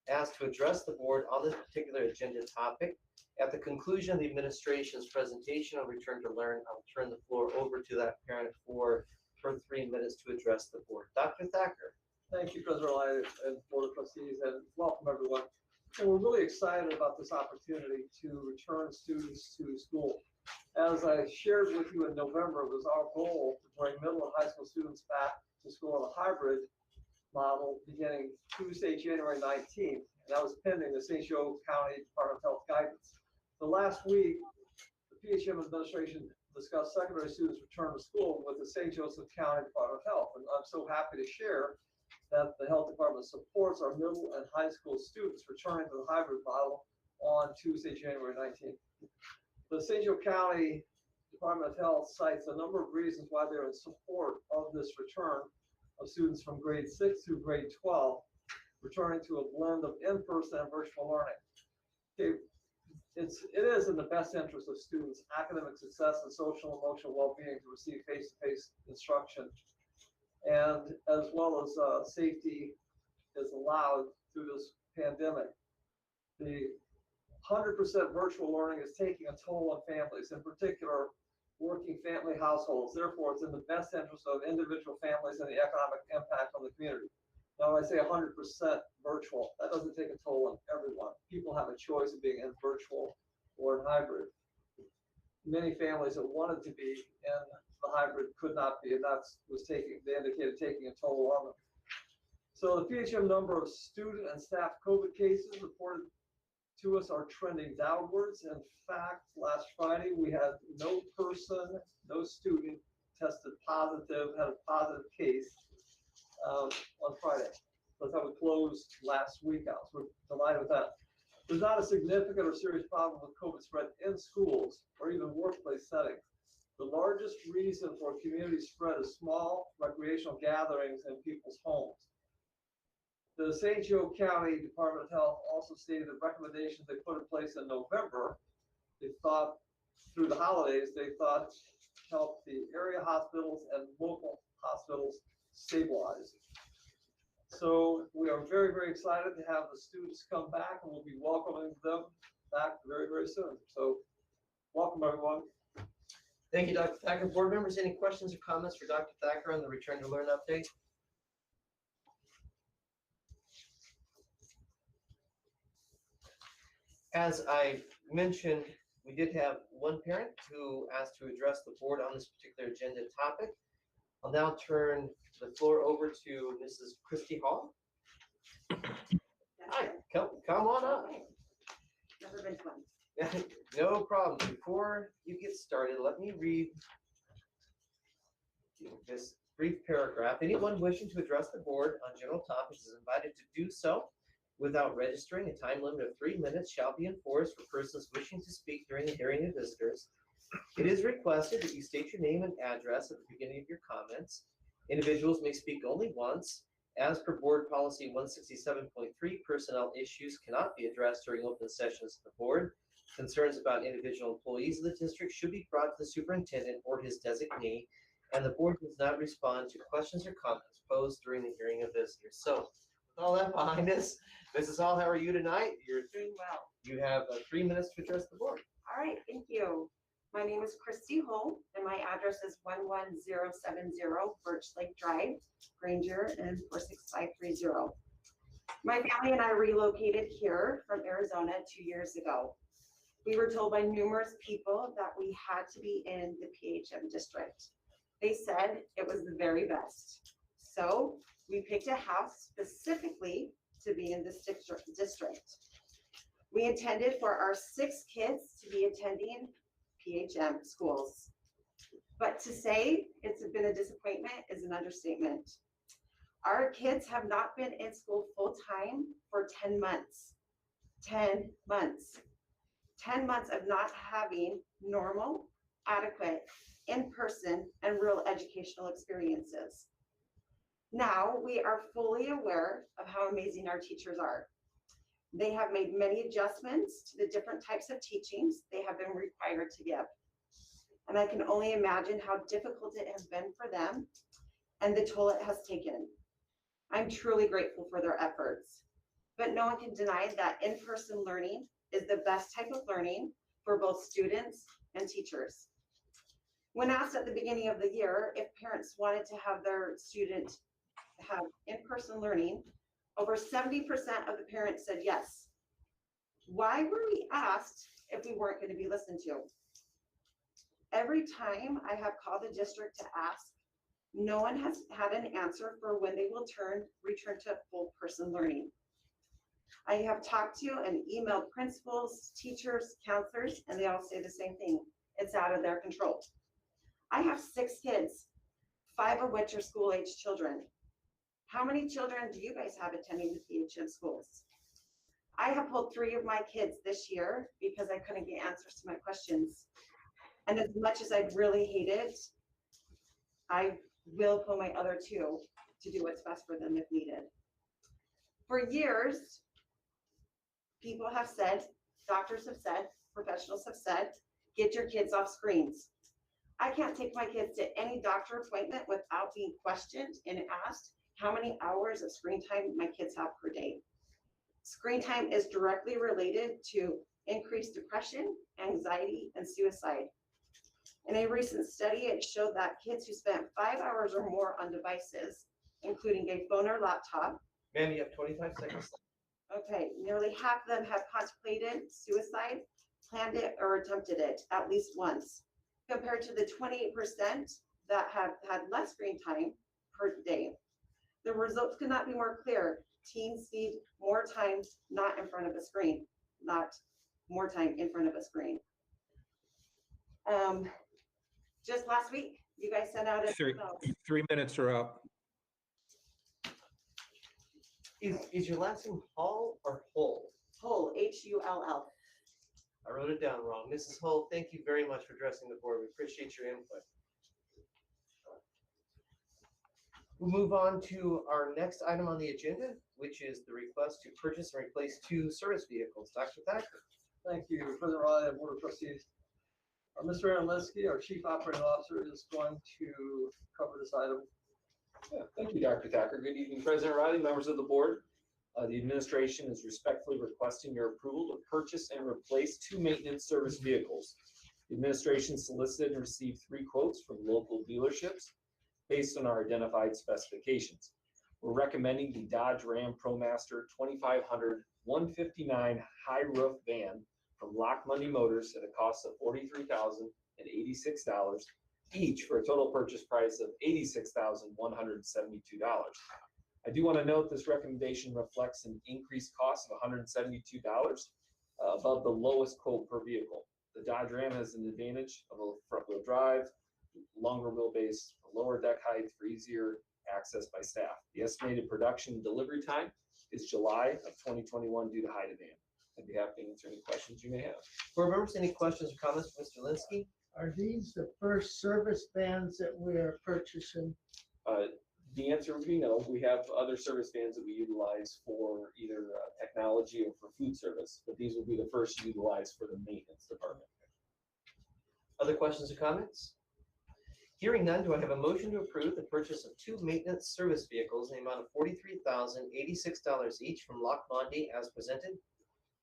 asked to address the board on this particular agenda topic. At the conclusion of the administration's presentation on return to learn, I'll turn the floor over to that parent for 3 minutes to address the board. Dr. Thacker.
Thank you, President Riley and Board of Trustees, and welcome everyone. And we're really excited about this opportunity to return students to school. As I shared with you in November, it was our goal to bring middle and high school students back to school on a hybrid model beginning Tuesday, January 19th. And that was pending the St. Joe County Department of Health guidance. The last week, the PHM administration discussed secondary students return to school with the St. Joseph County Department of Health. And I'm so happy to share that the health department supports our middle and high school students returning to the hybrid model on Tuesday, January 19th. The St. Joe County Department of Health cites a number of reasons why they're in support of this return of students from grade 6 through grade 12, returning to a blend of in-person and virtual learning. Okay, it is in the best interest of students' academic success and social and emotional well-being to receive face-to-face instruction, and as well as safety is allowed through this pandemic. The 100% virtual learning is taking a toll on families, in particular working family households. Therefore, it's in the best interest of individual families and the economic impact on the community. Now, when I say 100% virtual, that doesn't take a toll on everyone. People have a choice of being in virtual or in hybrid. Many families that wanted to be in the hybrid could not be, and they indicated taking a toll on them. So the PHM number of student and staff COVID cases reported to us are trending downwards. In fact, last Friday, we had no student tested positive, had a positive case on Friday. That's how we closed last week out. So we're delighted with that. There's not a significant or serious problem with COVID spread in schools or even workplace settings. The largest reason for community spread is small recreational gatherings in people's homes. The St. Joe County Department of Health also stated the recommendations they put in place in November, they thought through the holidays, they thought helped the area hospitals and local hospitals stabilize. So we are very, very excited to have the students come back, and we'll be welcoming them back very, very soon. So welcome, everyone.
Thank you, Dr. Thacker. Board members, any questions or comments for Dr. Thacker on the Return to Learn update? As I mentioned, we did have one parent who asked to address the board on this particular agenda topic. I'll now turn the floor over to Mrs. Christy Hall. Hi, come on up.
Never been fun.
No problem. Before you get started, let me read this brief paragraph. Anyone wishing to address the board on general topics is invited to do so without registering. A time limit of 3 minutes shall be enforced for persons wishing to speak during the hearing of visitors. It is requested that you state your name and address at the beginning of your comments. Individuals may speak only once. As per board policy 167.3, personnel issues cannot be addressed during open sessions of the board. Concerns about individual employees of the district should be brought to the superintendent or his designee, and the board does not respond to questions or comments posed during the hearing of visitors. So, with all that behind us, Mrs. Hall, how are you tonight? You're
Doing well.
You have 3 minutes to address the board.
All right, thank you. My name is Christy Hull, and my address is 11070 Birch Lake Drive, Granger, and 46530. My family and I relocated here from Arizona 2 years ago. We were told by numerous people that we had to be in the PHM district. They said it was the very best. So we picked a house specifically to be in this district. We intended for our 6 kids to be attending PHM schools. But to say it's been a disappointment is an understatement. Our kids have not been in school full time for 10 months. 10 months. 10 months of not having normal, adequate, in-person, and real educational experiences. Now we are fully aware of how amazing our teachers are. They have made many adjustments to the different types of teachings they have been required to give. And I can only imagine how difficult it has been for them and the toll it has taken. I'm truly grateful for their efforts, but no one can deny that in-person learning is the best type of learning for both students and teachers. When asked at the beginning of the year if parents wanted to have their student have in-person learning, over 70% of the parents said yes. Why were we asked if we weren't going to be listened to? Every time I have called the district to ask, no one has had an answer for when they will return to full person learning. I have talked to and emailed principals, teachers, counselors, and they all say the same thing. It's out of their control. I have 6 kids, 5 of which are school-age children. How many children do you guys have attending the PHM schools? I have pulled 3 of my kids this year because I couldn't get answers to my questions. And as much as I really hate it, I will pull my other 2 to do what's best for them if needed. For years, people have said, doctors have said, professionals have said, get your kids off screens. I can't take my kids to any doctor appointment without being questioned and asked how many hours of screen time my kids have per day. Screen time is directly related to increased depression, anxiety, and suicide. In a recent study, it showed that kids who spent 5 hours or more on devices, including a phone or laptop.
Ma'am, you have 25 seconds.
Okay, nearly half of them have contemplated suicide, planned it, or attempted it at least once, compared to the 28% that have had less screen time per day. The results could not be more clear. Teens need more time not in front of a screen, not more time in front of a screen. Just last week, you guys sent out a
3 minutes are up.
Is your last name Hall or Hull?
Hull, Hull.
I wrote it down wrong. Mrs. Hull, thank you very much for addressing the board. We appreciate your input. We'll move on to our next item on the agenda, which is the request to purchase and replace 2 service vehicles. Dr. Thacker.
Thank you, President Riley and Board of Trustees. Mr. Aaron Linsky, our Chief Operating Officer, is going to cover this item.
Yeah, thank you, Dr. Thacker. Good evening, President Riley, members of the board. The administration is respectfully requesting your approval to purchase and replace 2 maintenance service vehicles. The administration solicited and received 3 quotes from local dealerships based on our identified specifications. We're recommending the Dodge Ram ProMaster 2500 159 high roof van from Lock Money Motors at a cost of $43,086 each for a total purchase price of $86,172. I do want to note this recommendation reflects an increased cost of $172 above the lowest quote per vehicle. The Dodge Ram has an advantage of a front-wheel drive, longer wheelbase, lower deck height for easier access by staff. The estimated production delivery time is July of 2021 due to high demand. I'd be happy to answer any questions you may have.
Board members, any questions or comments for Mr. Linsky?
Are these the first service vans that we're purchasing?
The answer would be no. We have other service vans that we utilize for either technology or for food service, but these will be the first utilized for the maintenance department.
Other questions or comments? Hearing none, do I have a motion to approve the purchase of 2 maintenance service vehicles in the amount of $43,086 each from Lock Mondi as presented?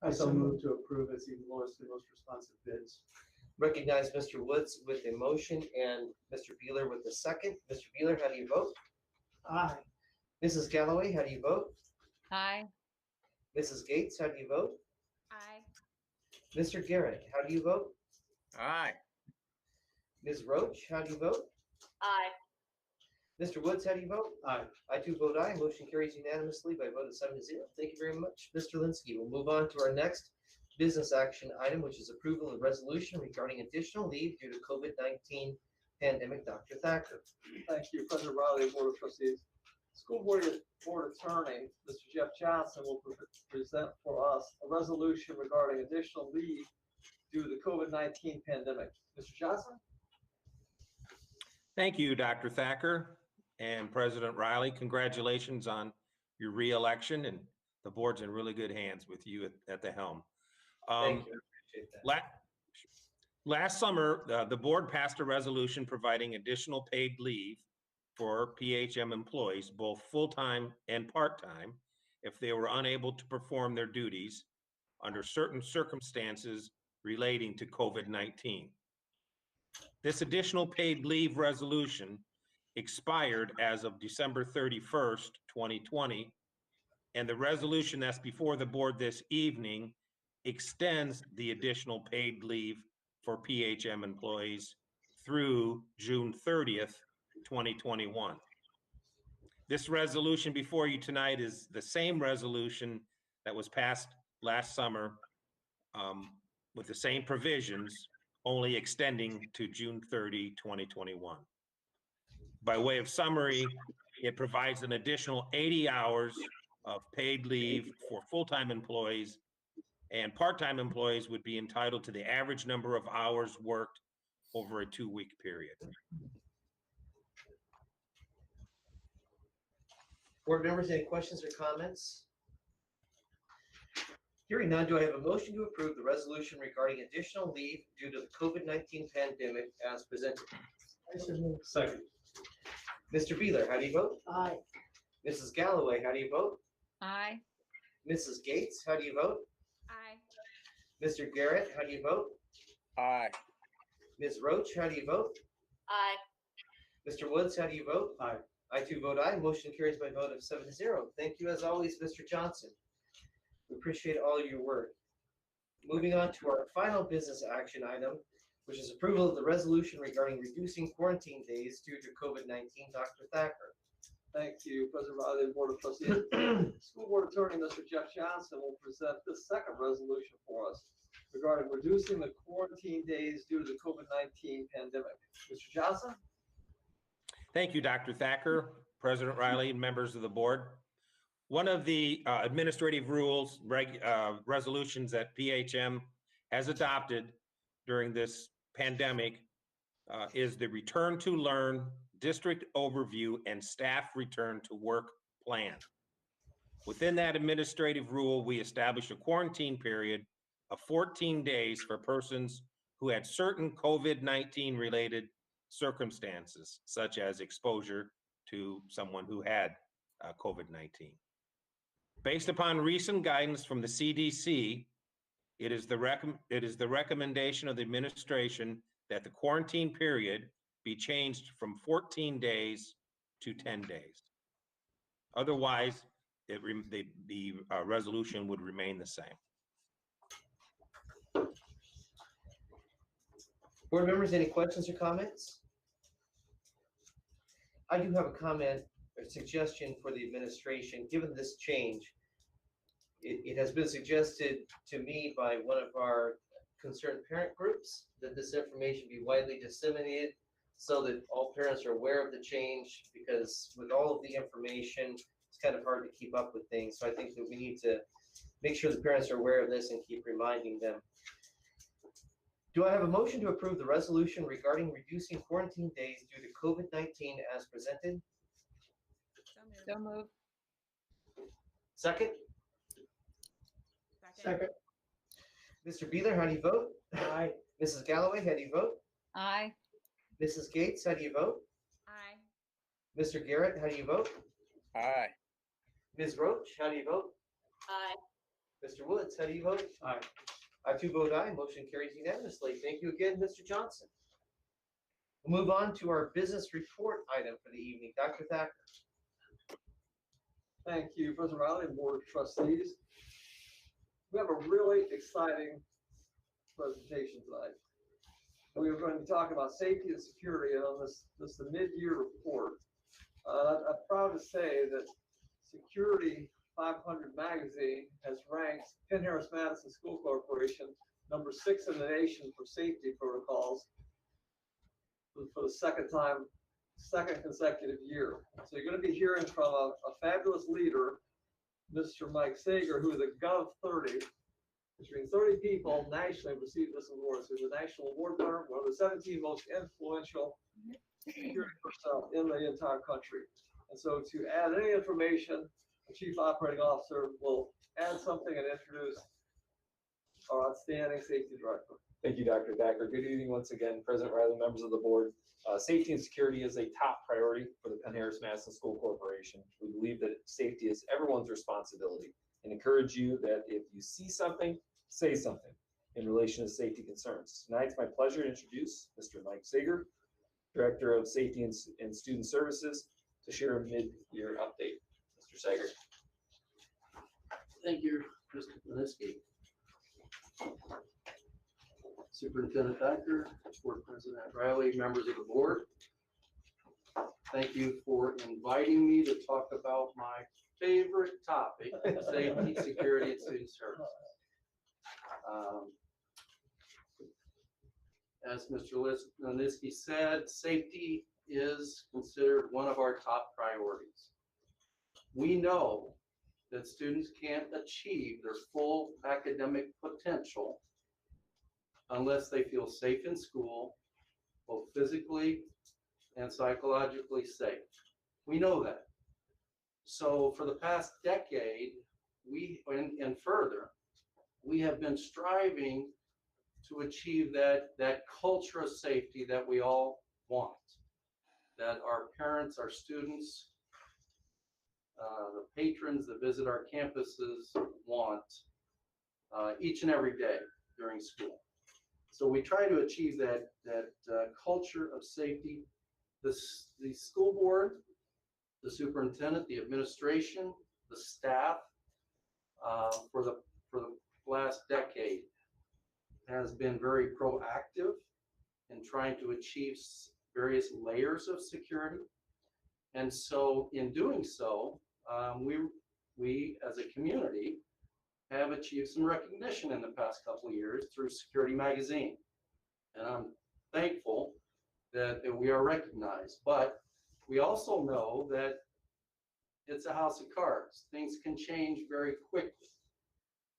I so move to approve as the lowest and most responsive bids.
Recognize Mr. Woods with the motion and Mr. Beeler with the second. Mr. Beeler, how do you vote?
Aye.
Mrs. Galloway, how do you vote?
Aye.
Mrs. Gates, how do you vote?
Aye.
Mr. Garrett, how do you vote?
Aye.
Ms. Roach, how do you vote?
Aye.
Mr. Woods, how do you vote?
Aye.
I too vote aye. Motion carries unanimously by a vote of 7-0. Thank you very much, Mr. Linsky. We'll move on to our next business action item, which is approval of resolution regarding additional leave due to COVID-19 pandemic. Dr. Thacker.
Thank you, President Riley, Board of Trustees. School Board Attorney, Mr. Jeff Johnson, will present for us a resolution regarding additional leave due to the COVID-19 pandemic. Mr. Johnson?
Thank you, Dr. Thacker and President Riley. Congratulations on your re-election, and the board's in really good hands with you at the helm.
Thank you. I appreciate that.
Last summer, the board passed a resolution providing additional paid leave for PHM employees, both full-time and part-time, if they were unable to perform their duties under certain circumstances relating to COVID-19. This additional paid leave resolution expired as of December 31st, 2020, and the resolution that's before the board this evening extends the additional paid leave for PHM employees through June 30th, 2021. This resolution before you tonight is the same resolution that was passed last summer with the same provisions, only extending to June 30, 2021. By way of summary, It provides an additional 80 hours of paid leave for full-time employees, and part-time employees would be entitled to the average number of hours worked over a 2-week period.
Board members, any questions or comments? Hearing none, do I have a motion to approve the resolution regarding additional leave due to the COVID-19 pandemic as presented?
Second.
Mr. Beeler, how do you vote?
Aye.
Mrs. Galloway, how do you vote?
Aye.
Mrs. Gates, how do you vote?
Aye.
Mr. Garrett, how do you vote?
Aye.
Ms. Roach, how do you vote?
Aye.
Mr. Woods, how do you vote?
Aye.
I too vote aye. Motion carries by a vote of 7-0. Thank you as always, Mr. Johnson. We appreciate all your work. Moving on to our final business action item, which is approval of the resolution regarding reducing quarantine days due to COVID-19. Dr. Thacker.
Thank you, President Riley, and Board of Trustees. School Board Attorney, Mr. Jeff Johnson, will present the second resolution for us regarding reducing the quarantine days due to the COVID-19 pandemic. Mr. Johnson?
Thank you, Dr. Thacker, President Riley, and members of the board. One of the administrative rules, resolutions that PHM has adopted during this pandemic is the Return to Learn District Overview and Staff Return to Work Plan. Within that administrative rule, we established a quarantine period of 14 days for persons who had certain COVID-19 related circumstances, such as exposure to someone who had COVID-19. Based upon recent guidance from the CDC, it is the recommendation of the administration that the quarantine period be changed from 14 days to 10 days. Otherwise, the resolution would remain the same.
Board members, any questions or comments? I do have a comment or suggestion for the administration. Given this change, it has been suggested to me by one of our concerned parent groups that this information be widely disseminated so that all parents are aware of the change, because with all of the information, it's kind of hard to keep up with things. So I think that we need to make sure the parents are aware of this and keep reminding them. Do I have a motion to approve the resolution regarding reducing quarantine days due to COVID-19 as presented?
So moved.
Second?
Second.
Mr. Beeler, how do you vote?
Aye.
Mrs. Galloway, how do you vote?
Aye.
Mrs. Gates, how do you vote?
Aye.
Mr. Garrett, how do you vote?
Aye.
Ms. Roach, how do you vote?
Aye.
Mr. Woods, how do you vote?
Aye.
I too vote aye. Motion carries unanimously. Thank you again, Mr. Johnson. We'll move on to our business report item for the evening. Dr. Thacker.
Thank you, President Riley and Board of Trustees. We have a really exciting presentation tonight. We are going to be talking about safety and security, and on this the mid-year report. I'm proud to say that Security 500 magazine has ranked Penn-Harris-Madison School Corporation number 6 in the nation for safety protocols for the second consecutive year. So you're going to be hearing from a fabulous leader, Mr. Mike Sager, who is a Gov 30, which means 30 people nationally received this award. So he's a national award winner, one of the 17 most influential security personnel in the entire country. And so to add any information, the Chief Operating Officer will add something and introduce our outstanding safety director.
Thank you, Dr. Thacker. Good evening once again, President Riley, members of the board. Safety and security is a top priority for the Penn-Harris-Madison School Corporation. We believe that safety is everyone's responsibility and encourage you that if you see something, say something in relation to safety concerns. Tonight, it's my pleasure to introduce Mr. Mike Sager, Director of Safety and Student Services, to share a mid-year update. Mr. Sager.
Thank you, Mr. Kalinsky. Superintendent Thacker, Board President Riley, members of the board. Thank you for inviting me to talk about my favorite topic, safety, security, and student services. As Mr. Kalinsky said, safety is considered one of our top priorities. We know that students can't achieve their full academic potential unless they feel safe in school, both physically and psychologically safe. We know that. So for the past decade, and further, we have been striving to achieve that culture of safety that we all want, that our parents, our students, the patrons that visit our campuses want each and every day during school. So we try to achieve that culture of safety. The school board, the superintendent, the administration, the staff, for the last decade has been very proactive in trying to achieve various layers of security. And so in doing so, we as a community have achieved some recognition in the past couple of years through Security Magazine. And I'm thankful that we are recognized, but we also know that it's a house of cards. Things can change very quickly.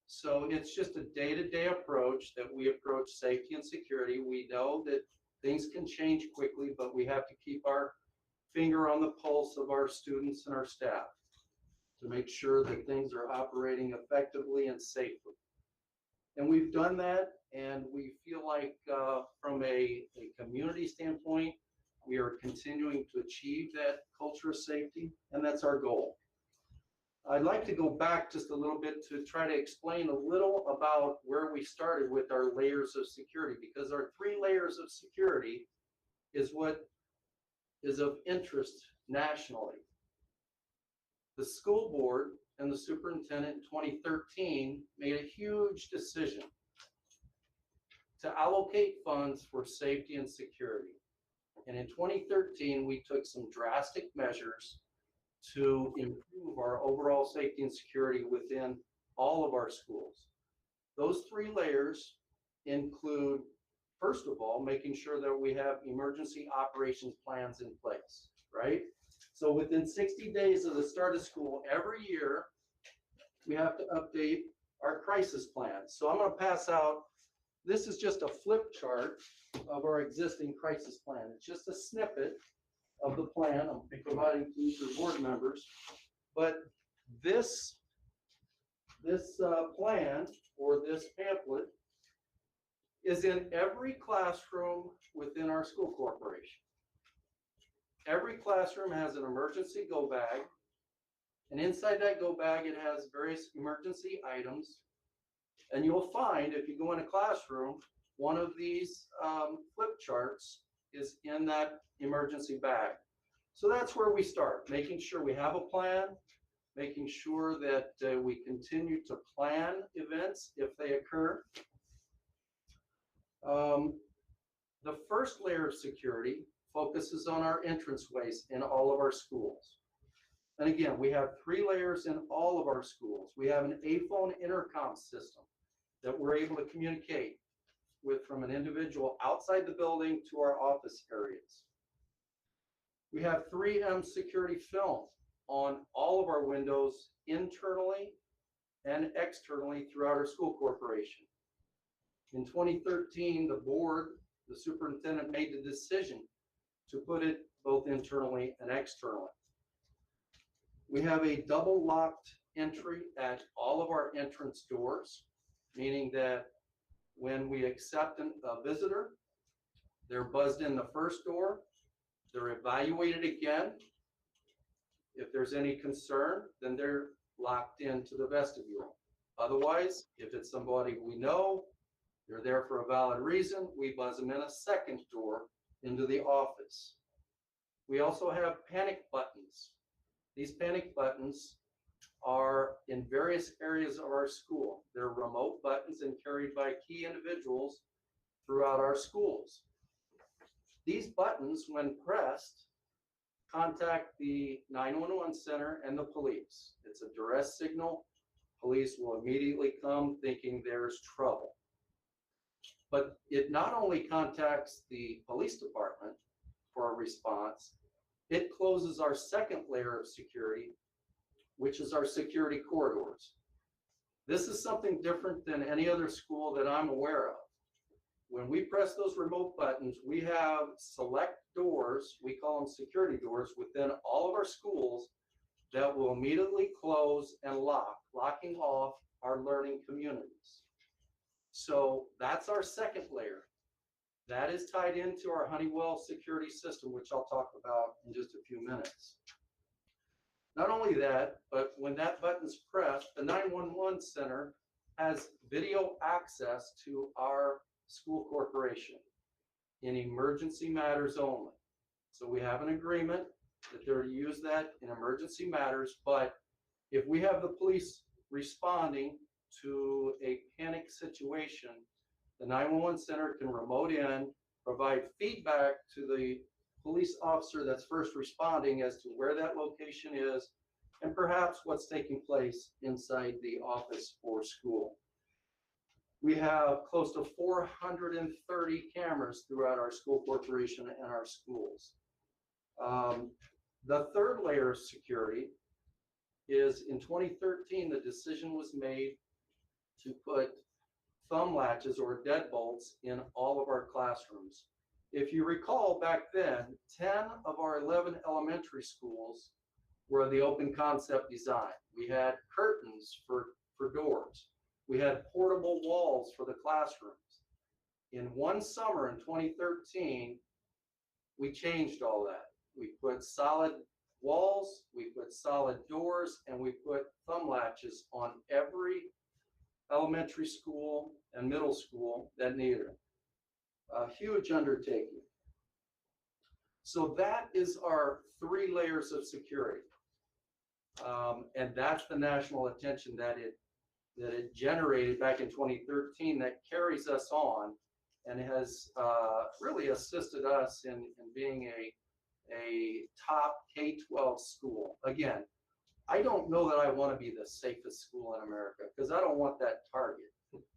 So it's just a day-to-day approach that we approach safety and security. We know that things can change quickly, but we have to keep our finger on the pulse of our students and our staff to make sure that things are operating effectively and safely. And we've done that, and we feel like from a community standpoint, we are continuing to achieve that culture of safety, and that's our goal. I'd like to go back just a little bit to try to explain a little about where we started with our layers of security, because our 3 layers of security is what is of interest nationally. The school board and the superintendent in 2013 made a huge decision to allocate funds for safety and security. And in 2013, we took some drastic measures to improve our overall safety and security within all of our schools. Those 3 layers include, first of all, making sure that we have emergency operations plans in place, right? So within 60 days of the start of school, every year, we have to update our crisis plans. So I'm going to pass out, this is just a flip chart of our existing crisis plan. It's just a snippet of the plan I'll be providing to each of the board members. But this plan or this pamphlet is in every classroom within our school corporation. Every classroom has an emergency go bag, and inside that go bag it has various emergency items. And you'll find if you go in a classroom, one of these flip charts is in that emergency bag. So that's where we start, making sure we have a plan, making sure that we continue to plan events if they occur. The first layer of security focuses on our entranceways in all of our schools. And again, we have 3 layers in all of our schools. We have an A-phone intercom system that we're able to communicate with from an individual outside the building to our office areas. We have 3M security film on all of our windows internally and externally throughout our school corporation. In 2013, the board, the superintendent made the decision to put it both internally and externally. We have a double locked entry at all of our entrance doors, meaning that when we accept a visitor, they're buzzed in the first door, they're evaluated again. If there's any concern, then they're locked into the vestibule. Otherwise, if it's somebody we know, they're there for a valid reason, we buzz them in a second door into the office. We also have panic buttons. These panic buttons are in various areas of our school. They're remote buttons and carried by key individuals throughout our schools. These buttons, when pressed, contact the 911 center and the police. It's a duress signal. Police will immediately come thinking there's trouble. But it not only contacts the police department, for a response, it closes our second layer of security, which is our security corridors. This is something different than any other school that I'm aware of. When we press those remote buttons, we have select doors, we call them security doors, within all of our schools that will immediately close and lock, locking off our learning communities. So that's our second layer. That is tied into our Honeywell security system, which I'll talk about in just a few minutes. Not only that, but when that button's pressed, the 911 center has video access to our school corporation in emergency matters only. So we have an agreement that they're to use that in emergency matters, but if we have the police responding to a panic situation, the 911 center can remote in, provide feedback to the police officer that's first responding as to where that location is and perhaps what's taking place inside the office or school. We have close to 430 cameras throughout our school corporation and our schools. The third layer of security is in 2013, the decision was made to put thumb latches or deadbolts in all of our classrooms. If you recall back then, 10 of our 11 elementary schools were the open concept design. We had curtains for doors. We had portable walls for the classrooms. In one summer in 2013, we changed all that. We put solid walls, we put solid doors, and we put thumb latches on every elementary school and middle school that needed it. A huge undertaking. So that is our 3 layers of security. And that's the national attention that it generated back in 2013 that carries us on and has really assisted us in being a top K-12 school. Again, I don't know that I want to be the safest school in America because I don't want that target,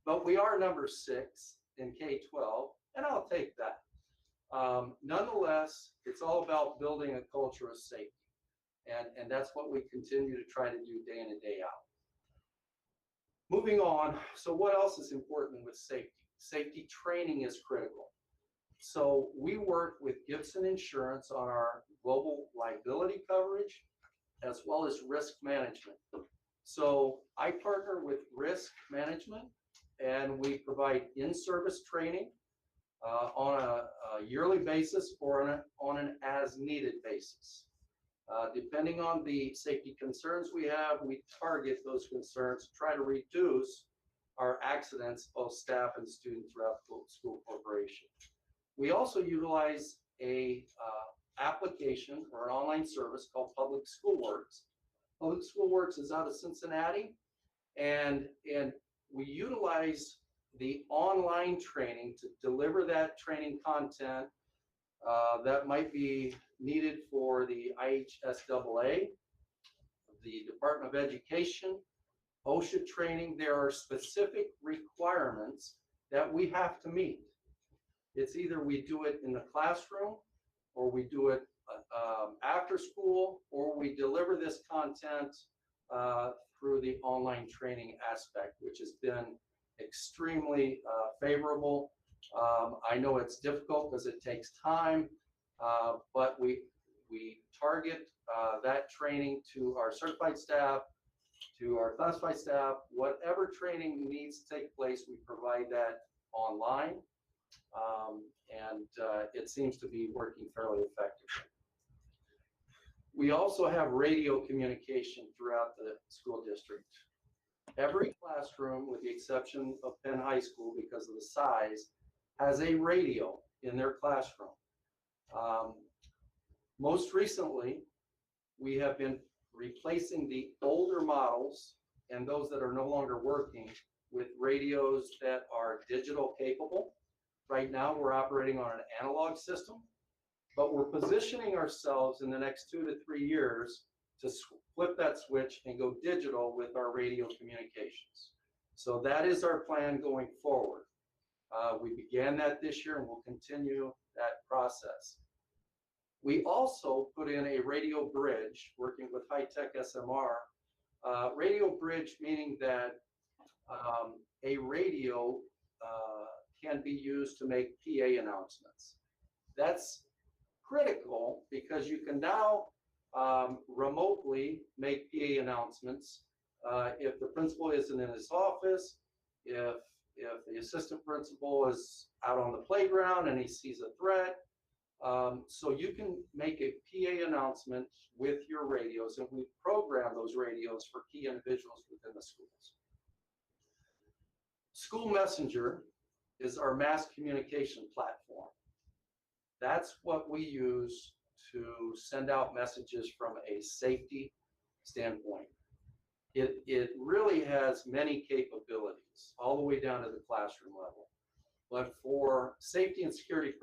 but we are number 6 in K-12 and I'll take that. Nonetheless, it's all about building a culture of safety. And that's what we continue to try to do day in and day out. Moving on, so what else is important with safety? Safety training is critical. So we work with Gibson Insurance on our global liability coverage as well as risk management. So I partner with risk management and we provide in-service training on a yearly basis or on an as-needed basis. Depending on the safety concerns we have, we target those concerns to try to reduce our accidents, both staff and students throughout the school corporation. We also utilize a application or an online service called Public School Works. Public School Works is out of Cincinnati, and we utilize the online training to deliver that training content that might be needed for the IHSAA, the Department of Education, OSHA training. There are specific requirements that we have to meet. It's either we do it in the classroom or we do it after school, or we deliver this content through the online training aspect, which has been extremely favorable. I know it's difficult because it takes time, but we target that training to our certified staff, to our classified staff. Whatever training needs to take place, we provide that online, and it seems to be working fairly effectively. We also have radio communication throughout the school district. Every classroom, with the exception of Penn High School because of the size, has a radio in their classroom. Most recently, we have been replacing the older models and those that are no longer working with radios that are digital capable. Right now, we're operating on an analog system, but we're positioning ourselves in the next 2 to 3 years to flip that switch and go digital with our radio communications. So that is our plan going forward. We began that this year and we'll continue that process. We also put in a radio bridge, working with high-tech SMR. Radio bridge meaning that a radio can be used to make PA announcements. That's critical because you can now remotely make PA announcements if the principal isn't in his office, if the assistant principal is out on the playground and he sees a threat. So you can make a PA announcement with your radios, and we program those radios for key individuals within the schools. School Messenger is our mass communication platform. That's what we use to send out messages from a safety standpoint. It really has many capabilities, all the way down to the classroom level. But for safety and security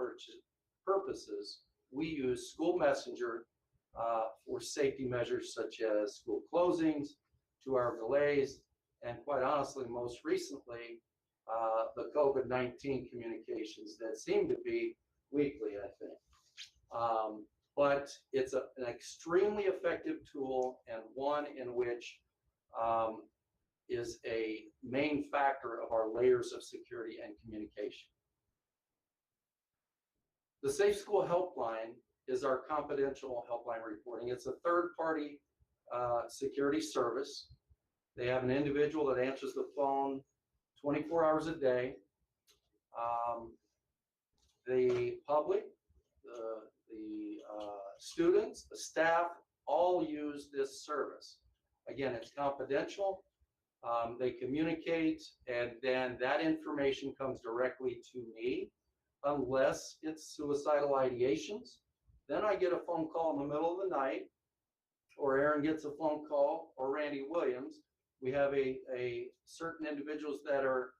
purposes, we use School Messenger for safety measures such as school closings, 2-hour delays, and quite honestly, most recently, the COVID-19 communications that seem to be weekly, I think. But it's an extremely effective tool, and one in which is a main factor of our layers of security and communication. The Safe School Helpline is our confidential helpline reporting. It's a third-party security service. They have an individual that answers the phone 24 hours a day. The public, the students, the staff, all use this service. Again, it's confidential. They communicate, and then that information comes directly to me, unless it's suicidal ideations. Then I get a phone call in the middle of the night, or Aaron gets a phone call, or Randy Williams. We have a certain individuals that are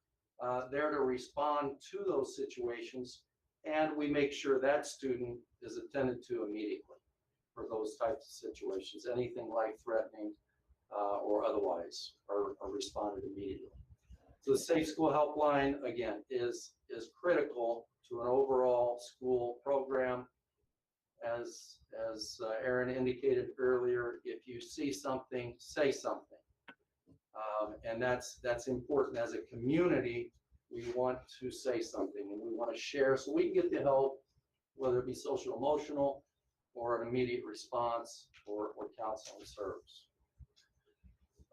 there to respond to those situations, and we make sure that student is attended to immediately for those types of situations. Anything life-threatening or otherwise are responded immediately. So the Safe School Helpline, again, is critical to an overall school program. As Aaron indicated earlier, if you see something, say something. And that's important. As a community, we want to say something, and we want to share so we can get the help, whether it be social emotional or an immediate response or counseling service.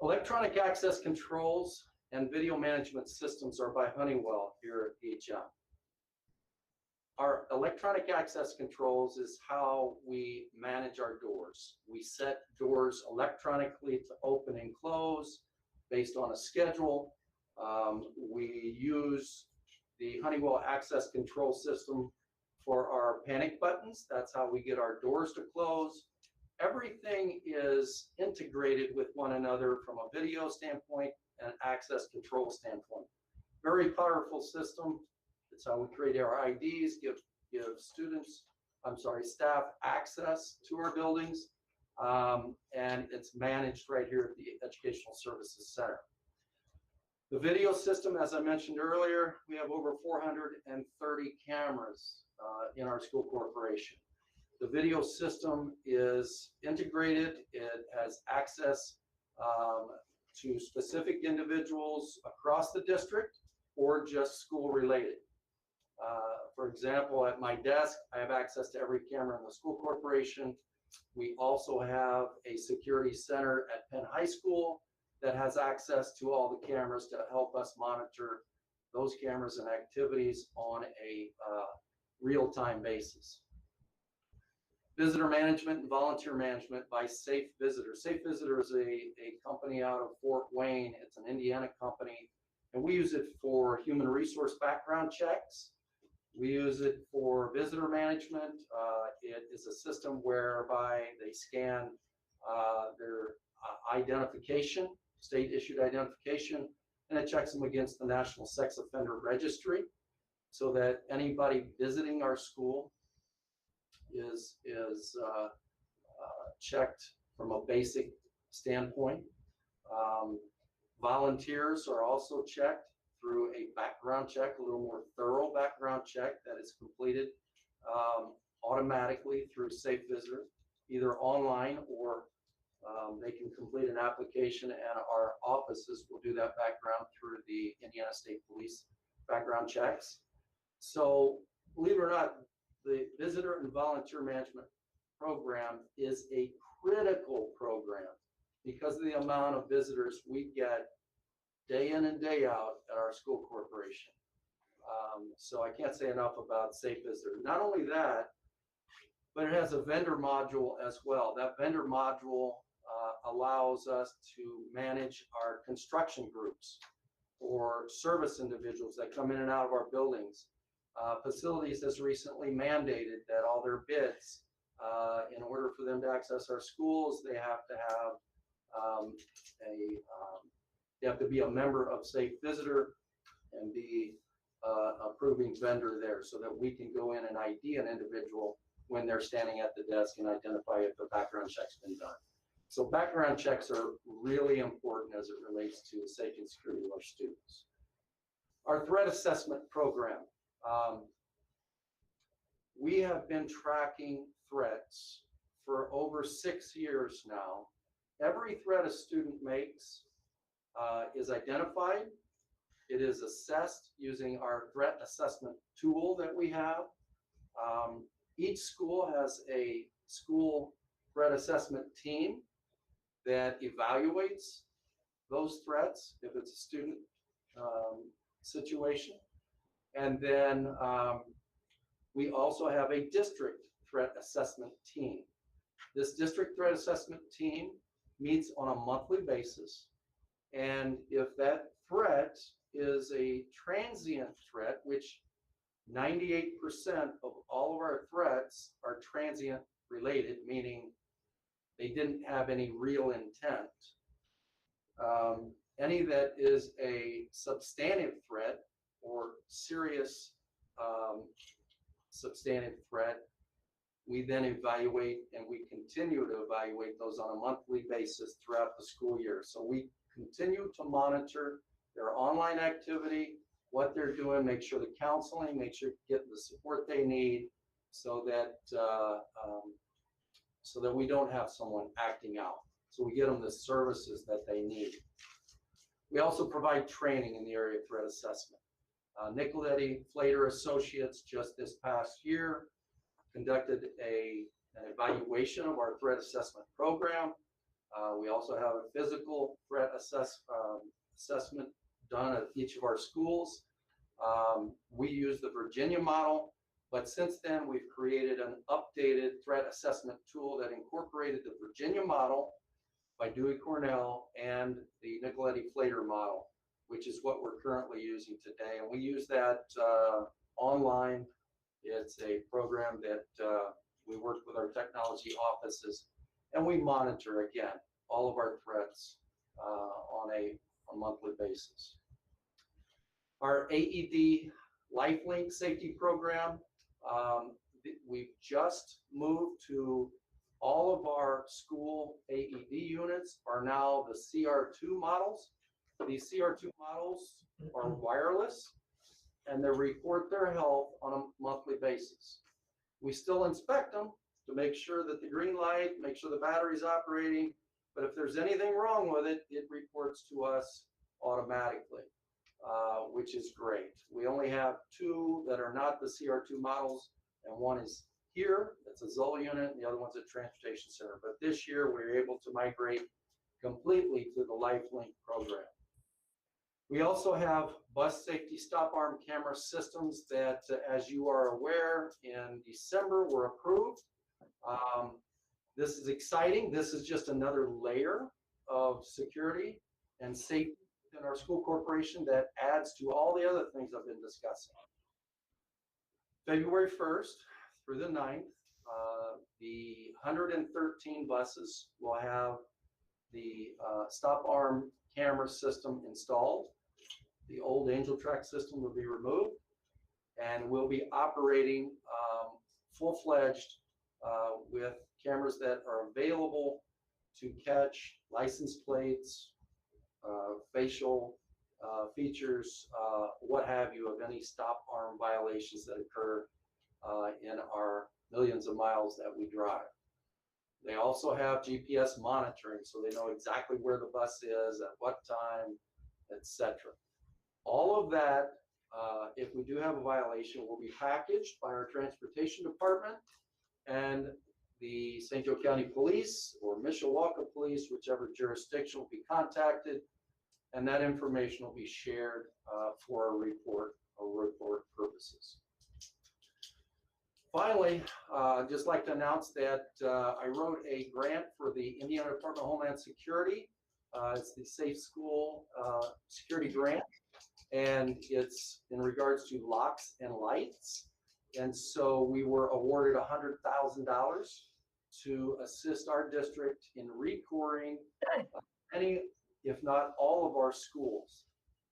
Electronic access controls and video management systems are by Honeywell here at EHM. Our electronic access controls is how we manage our doors. We set doors electronically to open and close based on a schedule. We use the Honeywell access control system for our panic buttons. That's how we get our doors to close. Everything is integrated with one another from a video standpoint and access control standpoint. Very powerful system. It's how we create our IDs, give staff access to our buildings, and it's managed right here at the Educational Services Center. The video system, as I mentioned earlier, we have over 430 cameras in our school corporation. The video system is integrated. It has access to specific individuals across the district or just school related. For example, at my desk, I have access to every camera in the school corporation. We also have a security center at Penn High School that has access to all the cameras to help us monitor those cameras and activities on a real-time basis. Visitor management and volunteer management by Safe Visitor. Safe Visitor is a company out of Fort Wayne. It's an Indiana company, and we use it for human resource background checks. We use it for visitor management. It is a system whereby they scan their identification, state-issued identification, and it checks them against the National Sex Offender Registry so that anybody visiting our school is checked from a basic standpoint. Volunteers are also checked through a background check, a little more thorough background check that is completed automatically through Safe Visitor, either online or they can complete an application, and our offices will do that background through the Indiana State Police background checks. So believe it or not, the Visitor and Volunteer Management Program is a critical program because of the amount of visitors we get day in and day out at our school corporation. So I can't say enough about Safe Visitor. Not only that, but it has a vendor module as well. That vendor module allows us to manage our construction groups or service individuals that come in and out of our buildings. Facilities has recently mandated that all their bids, in order for them to access our schools, they have to have they have to be a member of Safe Visitor and be approving vendor there so that we can go in and ID an individual when they're standing at the desk and identify if the background check's been done. So background checks are really important as it relates to the safety and security of our students. Our threat assessment program. We have been tracking threats for over 6 years now. Every threat a student makes is identified. It is assessed using our threat assessment tool that we have. Each school has a school threat assessment team that evaluates those threats if it's a student situation. And then we also have a district threat assessment team. This district threat assessment team meets on a monthly basis. And if that threat is a transient threat, which 98% of all of our threats are transient related, meaning they didn't have any real intent. Any that is a substantive threat or serious substantive threat, we then evaluate, and we continue to evaluate those on a monthly basis throughout the school year. So we continue to monitor their online activity, what they're doing, make sure the counseling, make sure getting the support they need, so that we don't have someone acting out. So we get them the services that they need. We also provide training in the area of threat assessment. Nicoletti Flater Associates just this past year conducted an evaluation of our threat assessment program. We also have a physical threat assessment done at each of our schools. We use the Virginia model, but since then we've created an updated threat assessment tool that incorporated the Virginia model by Dewey Cornell and the Nicoletti Flater model, which is what we're currently using today. And we use that online. It's a program that we work with our technology offices, and we monitor, again, all of our threats on a monthly basis. Our Aed Lifelink Safety program, we've just moved to all of our school AED units are now the CR2 models. These CR2 models are wireless, and they report their health on a monthly basis. We still inspect them to make sure that the green light, make sure the battery's operating, but if there's anything wrong with it, it reports to us automatically, which is great. We only have 2 that are not the CR2 models, and one is here, that's a Zoll unit, and the other one's at Transportation Center. But this year, we were able to migrate completely to the Lifelink program. We also have bus safety stop arm camera systems that, as you are aware, in December were approved. This is exciting. This is just another layer of security and safety in our school corporation that adds to all the other things I've been discussing. February 1st through the 9th, the 113 buses will have the stop arm camera system installed. The old Angel Track system will be removed, and we'll be operating full-fledged with cameras that are available to catch license plates, facial features, what have you, of any stop arm violations that occur in our millions of miles that we drive. They also have GPS monitoring, so they know exactly where the bus is, at what time, etc. All of that, if we do have a violation, will be packaged by our transportation department, and the St. Joe County Police or Mishawaka Police, whichever jurisdiction, will be contacted, and that information will be shared for a report purposes. Finally, I'd just like to announce that I wrote a grant for the Indiana Department of Homeland Security. It's the Safe School Security Grant, and it's in regards to locks and lights. And so we were awarded $100,000 to assist our district in recoring any, if not all, of our schools.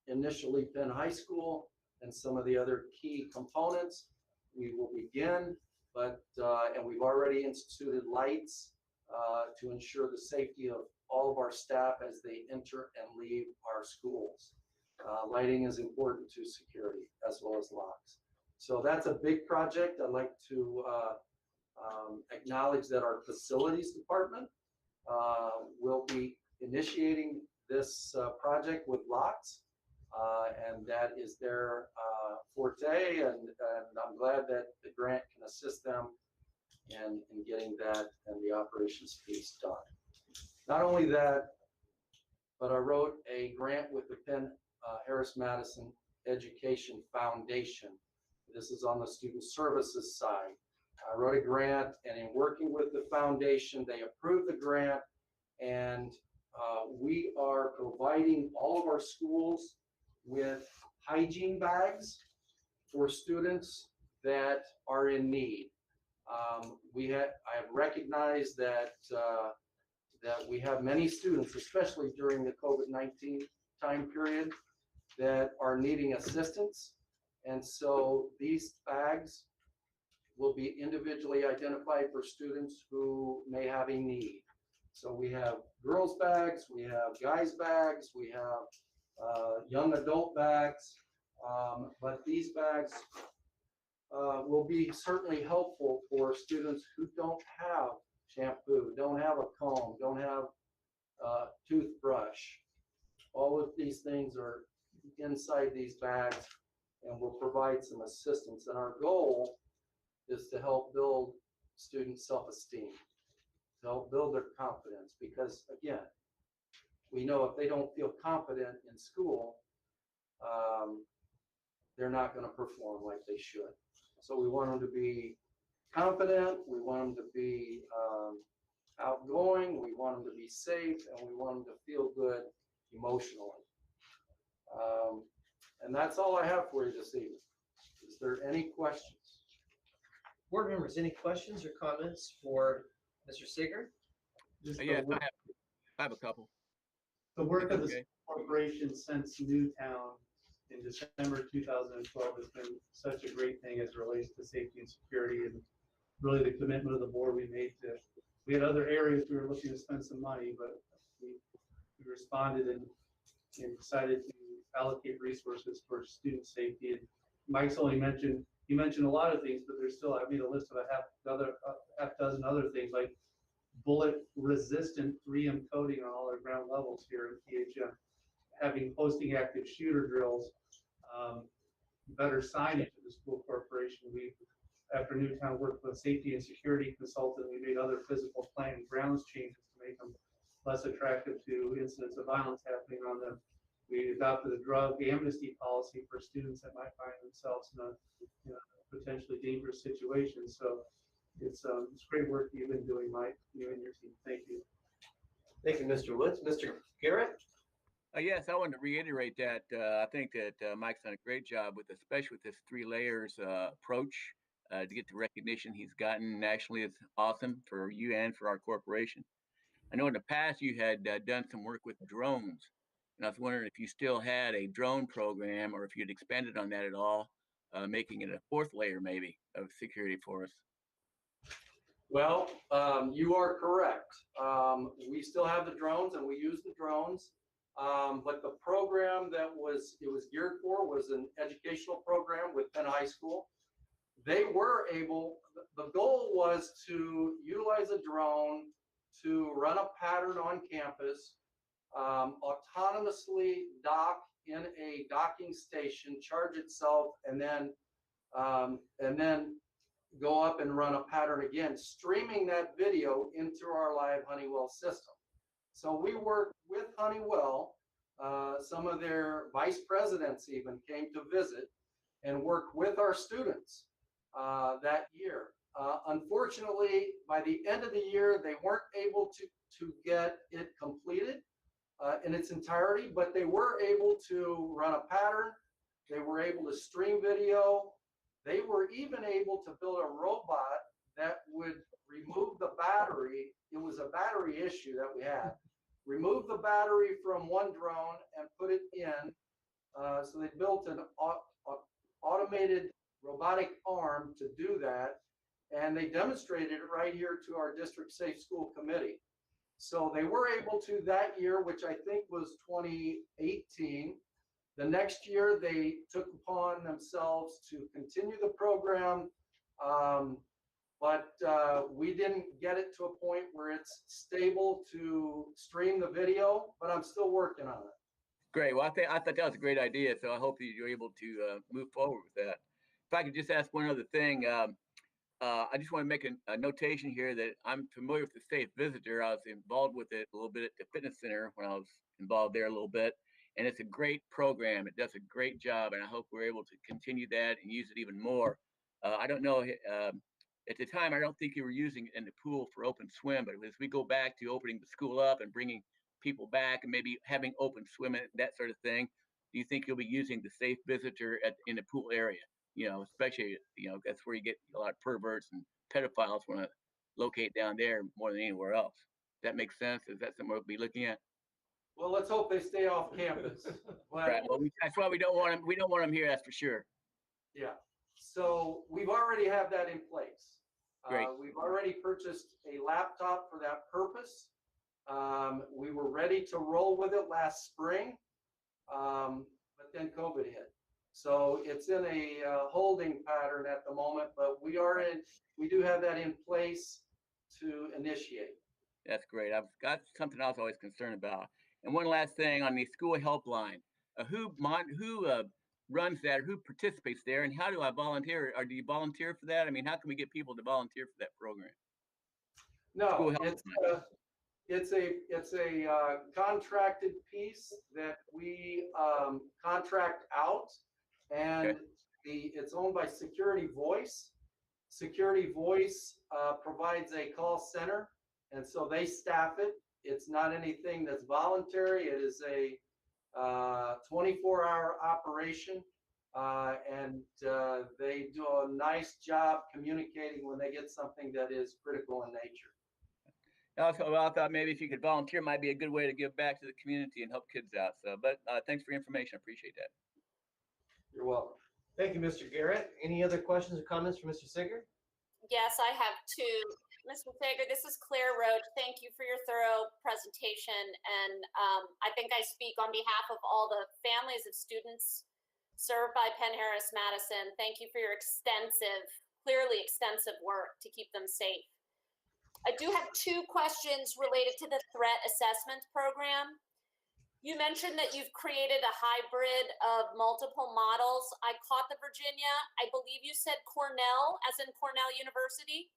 Initially Penn High School and some of the other key components. We will begin, but and we've already instituted lights to ensure the safety of all of our staff as they enter and leave our schools. Lighting is important to security as well as locks. So that's a big project. I'd like to acknowledge that our facilities department will be initiating this project with locks, and that is their forte, and I'm glad that the grant can assist them in getting that and the operations piece done. Not only that, but I wrote a grant with the Penn-Harris-Madison Education Foundation. This is on the student services side. I wrote a grant, and in working with the foundation, they approved the grant, and we are providing all of our schools with hygiene bags for students that are in need. I have recognized that that we have many students, especially during the COVID-19 time period, that are needing assistance. And so these bags will be individually identified for students who may have a need. So we have girls' bags, we have guys' bags, we have young adult bags, but these bags will be certainly helpful for students who don't have shampoo, don't have a comb, don't have a toothbrush. All of these things are inside these bags and will provide some assistance. And our goal is to help build student self-esteem, to help build their confidence, because again, we know if they don't feel confident in school, they're not going to perform like they should. So we want them to be confident, we want them to be outgoing, we want them to be safe, and we want them to feel good emotionally. And that's all I have for you this evening. Is there any questions?
Board members, any questions or comments for Mr. Sigurd?
Yes, I have a couple.
The work of the corporation since Newtown in December 2012 has been such a great thing as it relates to safety and security, and really the commitment of the board we made to, we had other areas we were looking to spend some money, but we responded and decided to allocate resources for student safety. And Mike's only mentioned, he mentioned a lot of things, but there's still, I made a list of a half dozen other things, like bullet resistant 3M coating on all our ground levels here in PHM, having posting active shooter drills, better signage at the school corporation. We, after Newtown worked with safety and security consultant, we made other physical planning grounds changes to make them less attractive to incidents of violence happening on them. We adopted a drug amnesty policy for students that might find themselves in a potentially dangerous situation. So it's great work you've been doing, Mike, you and your team. Thank you.
Thank you, Mr. Woods. Mr. Garrett?
Yes, I wanted to reiterate that. I think that Mike's done a great job with, especially with this 3 layers approach to get the recognition he's gotten nationally. It's awesome for you and for our corporation. I know in the past you had done some work with drones, and I was wondering if you still had a drone program or if you'd expanded on that at all, making it a 4th layer maybe of security for us.
Well, you are correct. We still have the drones and we use the drones, but the program that it was geared for was an educational program with Penn High School. they were able, the goal was to utilize a drone to run a pattern on campus, autonomously dock in a docking station, charge itself, and then go up and run a pattern again, streaming that video into our live Honeywell system. So we worked with Honeywell. Some of their vice presidents even came to visit and worked with our students that year. Unfortunately, by the end of the year, they weren't able to get it completed in its entirety, but they were able to run a pattern. They were able to stream video. They were even able to build a robot that would remove the battery. It was a battery issue that we had. Remove the battery from one drone and put it in. So they built an automated robotic arm to do that. And they demonstrated it right here to our district safe school committee. So they were able to that year, which I think was 2018. The next year, they took upon themselves to continue the program, but we didn't get it to a point where it's stable to stream the video, but I'm still working on it.
Great. Well, I thought that was a great idea, so I hope that you're able to move forward with that. If I could just ask one other thing, I just want to make a notation here that I'm familiar with the Safe Visitor. I was involved with it a little bit at the fitness center when I was involved there a little bit. And it's a great program. It does a great job, and I hope we're able to continue that and use it even more. I don't know, at the time, I don't think you were using it in the pool for open swim, but as we go back to opening the school up and bringing people back and maybe having open swim and that sort of thing, do you think you'll be using the Safe Visitor in the pool area? You know, especially, you know, that's where you get a lot of perverts and pedophiles want to locate down there more than anywhere else. Does that make sense? Is that something we'll be looking at?
Well, let's hope they stay off campus.
Right. Well, that's why we don't want them. We don't want them here. That's for sure.
Yeah. So we've already have that in place.
Great.
We've already purchased a laptop for that purpose. We were ready to roll with it last spring, but then COVID hit. So it's in a holding pattern at the moment, but we do have that in place to initiate.
That's great. I've got something else I was concerned about. And one last thing on the school helpline, who runs that, or who participates there, and how do I volunteer? Or do you volunteer for that? I mean, how can we get people to volunteer for that program?
No, it's a contracted piece that we contract out, and it's owned by Security Voice. Security Voice provides a call center, and so they staff it. It's not anything that's voluntary. It is a 24-hour operation, and they do a nice job communicating when they get something that is critical in nature.
Also, I thought maybe if you could volunteer might be a good way to give back to the community and help kids out. So, but thanks for your information. I appreciate that.
You're welcome.
Thank you, Mr. Garrett. Any other questions or comments for Mr. Sigger?
Yes, I have two. Mr. Sager, this is Claire Roach. Thank you for your thorough presentation. And I think I speak on behalf of all the families of students served by Penn-Harris-Madison. Thank you for your clearly extensive work to keep them safe. I do have two questions related to the threat assessment program. You mentioned that you've created a hybrid of multiple models. I caught the Virginia. I believe you said Cornell, as in Cornell University.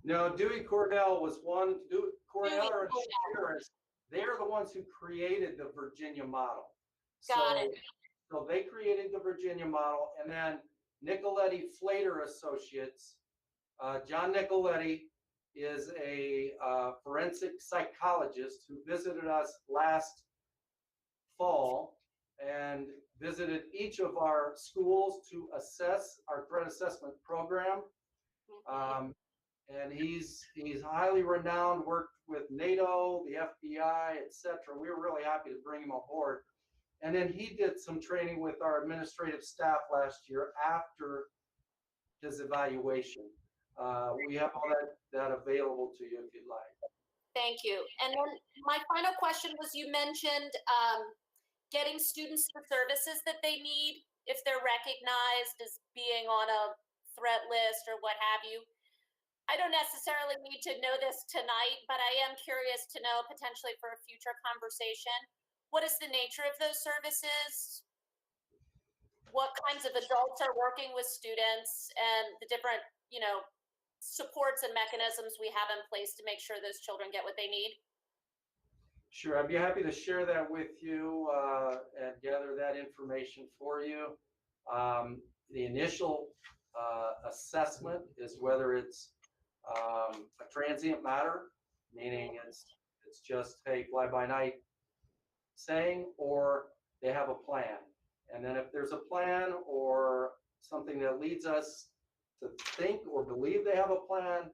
No, Dewey Cornell was one. Cornell and Harris, they're the ones who created the Virginia model.
Got it.
So they created the Virginia model, and then Nicoletti Flater Associates. John Nicoletti is a forensic psychologist who visited us last fall and visited each of our schools to assess our threat assessment program. And he's highly renowned, worked with NATO, the FBI, etc. We were really happy to bring him on board. And then he did some training with our administrative staff last year after his evaluation. We have all that available to you if you'd like.
Thank you. And then my final question was, you mentioned getting students the services that they need if they're recognized as being on a threat list or what have you. I don't necessarily need to know this tonight, but I am curious to know potentially for a future conversation. What is the nature of those services? What kinds of adults are working with students and the different, supports and mechanisms we have in place to make sure those children get what they need?
Sure, I'd be happy to share that with you and gather that information for you. The initial assessment is whether it's a transient matter, meaning it's just, hey, fly by night saying, or they have a plan. And then if there's a plan or something that leads us to think or believe they have a plan,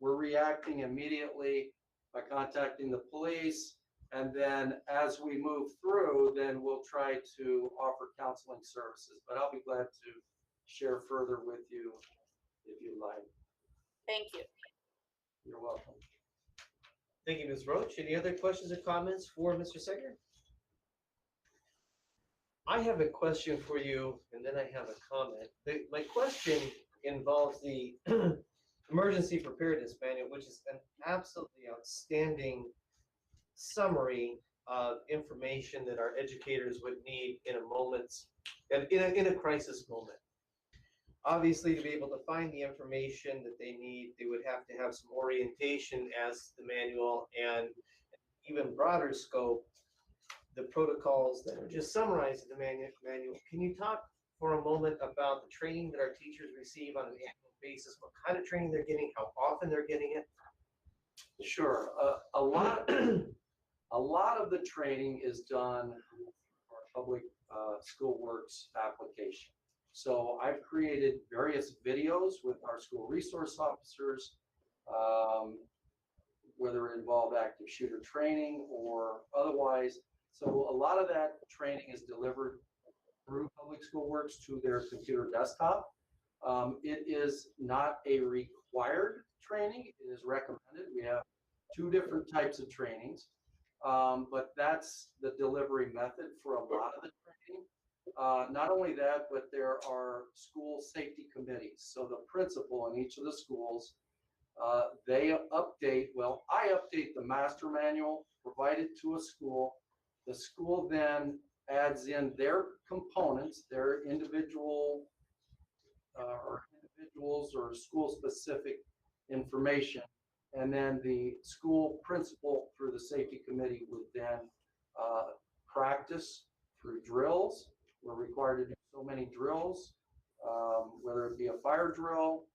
we're reacting immediately by contacting the police. And then as we move through, then we'll try to offer counseling services. But I'll be glad to share further with you if you'd like.
Thank you.
You're welcome.
Thank you, Ms. Roach. Any other questions or comments for Mr. Seger? I have a question for you, and then I have a comment. My question involves the Emergency Preparedness Manual, which is an absolutely outstanding summary of information that our educators would need in a moment's, in a crisis moment. Obviously, to be able to find the information that they need, they would have to have some orientation as the manual, and even broader scope, the protocols that are just summarized in the manual. Can you talk for a moment about the training that our teachers receive on an annual basis, what kind of training they're getting, how often they're getting it?
Sure. A lot of the training is done for our public school works application. So I've created various videos with our school resource officers, whether it involve active shooter training or otherwise. So a lot of that training is delivered through Public School Works to their computer desktop. It is not a required training, it is recommended. We have two different types of trainings, but that's the delivery method for a lot of the training. Not only that, but there are school safety committees. So the principal in each of the schools, they update, well, I update the master manual, provide it to a school. The school then adds in their components, their individuals or school-specific information. And then the school principal through the safety committee would then practice through drills. We're required to do so many drills, whether it be a fire drill,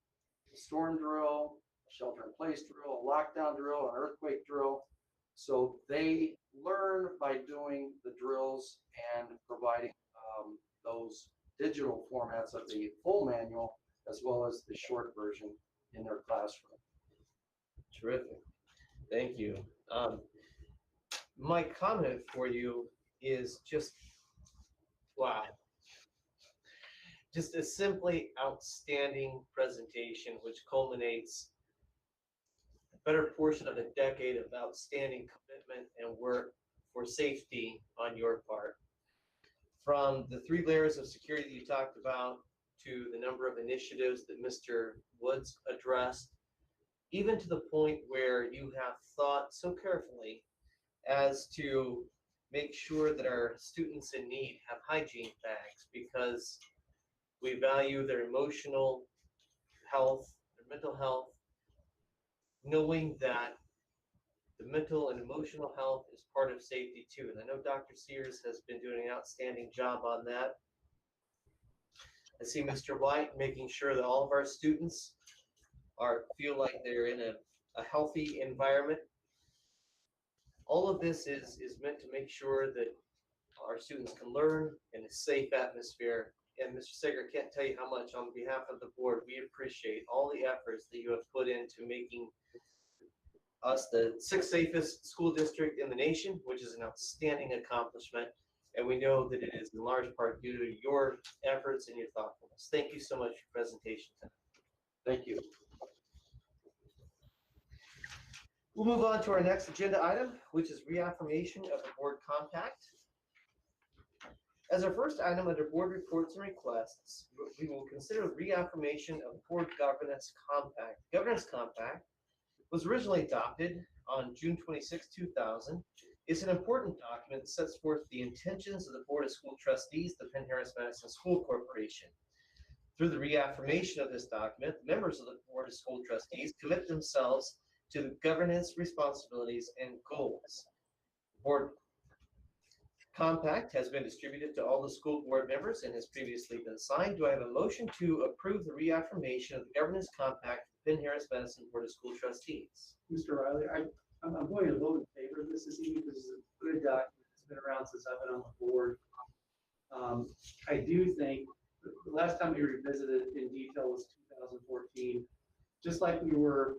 a storm drill, a shelter-in-place drill, a lockdown drill, an earthquake drill. So they learn by doing the drills and providing those digital formats of the full manual as well as the short version in their classroom.
Terrific. Thank you. My comment for you is just, wow. Just a simply outstanding presentation, which culminates a better portion of a decade of outstanding commitment and work for safety on your part. From the 3 layers of security that you talked about to the number of initiatives that Mr. Woods addressed, even to the point where you have thought so carefully as to make sure that our students in need have hygiene bags because we value their emotional health, their mental health, knowing that the mental and emotional health is part of safety too. And I know Dr. Sears has been doing an outstanding job on that. I see Mr. White making sure that all of our students feel like they're in a healthy environment. All of this is meant to make sure that our students can learn in a safe atmosphere. And Mr. Seger, can't tell you how much on behalf of the board, we appreciate all the efforts that you have put into making us the 6th safest school district in the nation, which is an outstanding accomplishment. And we know that it is in large part due to your efforts and your thoughtfulness. Thank you so much for your presentation tonight.
Thank you.
We'll move on to our next agenda item, which is reaffirmation of the board compact. As our first item under board reports and requests, we will consider reaffirmation of board governance compact. Governance compact was originally adopted on June 26, 2000. It's an important document that sets forth the intentions of the Board of School Trustees, the Penn-Harris-Madison School Corporation. Through the reaffirmation of this document, members of the Board of School Trustees commit themselves to the governance responsibilities and goals. Board compact has been distributed to all the school board members and has previously been signed. Do I have a motion to approve the reaffirmation of the governance compact for the Penn-Harris-Madison Board of School Trustees?
Mr. Riley, I'm going to vote in favor of this evening because it's a good document. It's been around since I've been on the board. I do think the last time we revisited it in detail was 2014. Just like we were,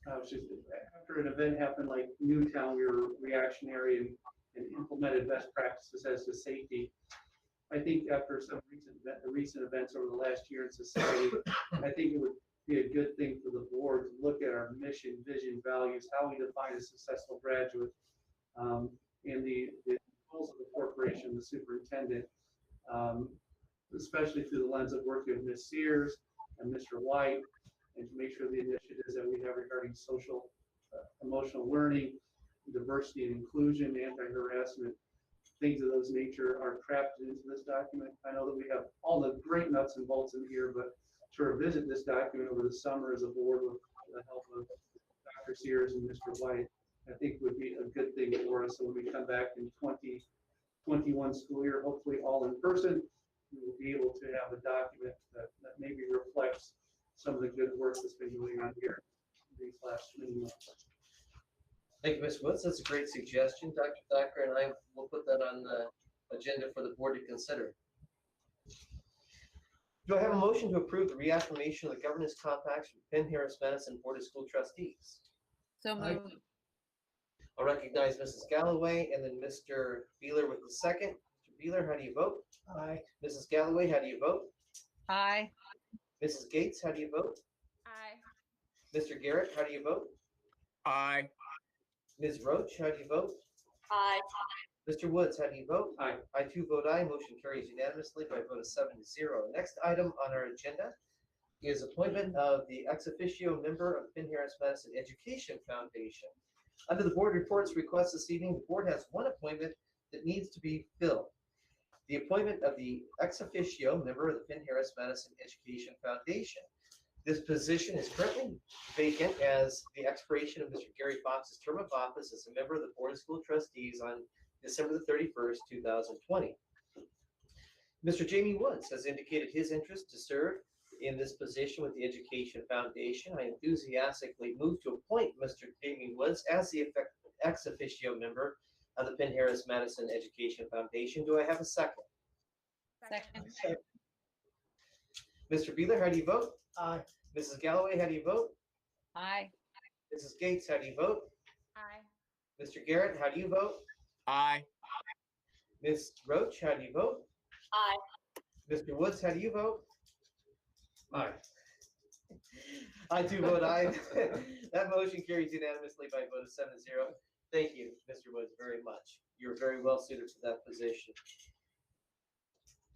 after an event happened like Newtown, we were reactionary and implemented best practices as to safety. I think after some recent events over the last year in society, I think it would be a good thing for the board to look at our mission, vision, values, how we define a successful graduate, and the goals of the corporation, the superintendent, especially through the lens of working with Ms. Sears and Mr. White, and to make sure the initiatives that we have regarding social, emotional learning, diversity and inclusion, anti-harassment, things of those nature are crafted into this document. I know that we have all the great nuts and bolts in here, but to revisit this document over the summer as a board with the help of Dr. Sears and Mr. White, I think would be a good thing for us. So when we come back in 2021 school year, hopefully all in person, we will be able to have a document that maybe reflects some of the good work that's been going on here these last many months.
Thank you, Ms. Woods. That's a great suggestion. Dr. Thacker and I will put that on the agenda for the board to consider. Do I have a motion to approve the reaffirmation of the governance compacts for Penn-Harris-Madison Board of School Trustees?
So moved.
I'll recognize Mrs. Galloway and then Mr. Beeler with the second. Mr. Beeler, how do you vote?
Aye.
Mrs. Galloway, how do you vote?
Aye.
Mrs. Gates, how do you vote?
Aye.
Mr. Garrett, how do you vote?
Aye.
Ms. Roach, how do you vote?
Aye.
Mr. Woods, how do you vote?
Aye.
I too vote aye. Motion carries unanimously by a vote of 7-0. Next item on our agenda is appointment of the ex-officio member of Penn-Harris-Madison Education Foundation. Under the board reports request this evening, the board has one appointment that needs to be filled. The appointment of the ex-officio member of the Penn-Harris-Madison Education Foundation. This position is currently vacant as the expiration of Mr. Gary Fox's term of office as a member of the Board of School Trustees on December the 31st, 2020. Mr. Jamie Woods has indicated his interest to serve in this position with the Education Foundation. I enthusiastically move to appoint Mr. Jamie Woods as the ex-officio member of the Penn-Harris-Madison Education Foundation. Do I have a second?
Second.
Mr. Beeler, how do you vote?
Aye.
Mrs. Galloway, how do you vote?
Aye.
Mrs. Gates, how do you vote?
Aye.
Mr. Garrett, how do you vote?
Aye.
Ms. Roach, how do you vote?
Aye.
Mr. Woods, how do you vote? Aye. I do vote aye. That motion carries unanimously by a vote of 7-0. Thank you, Mr. Woods, very much. You're very well suited for that position.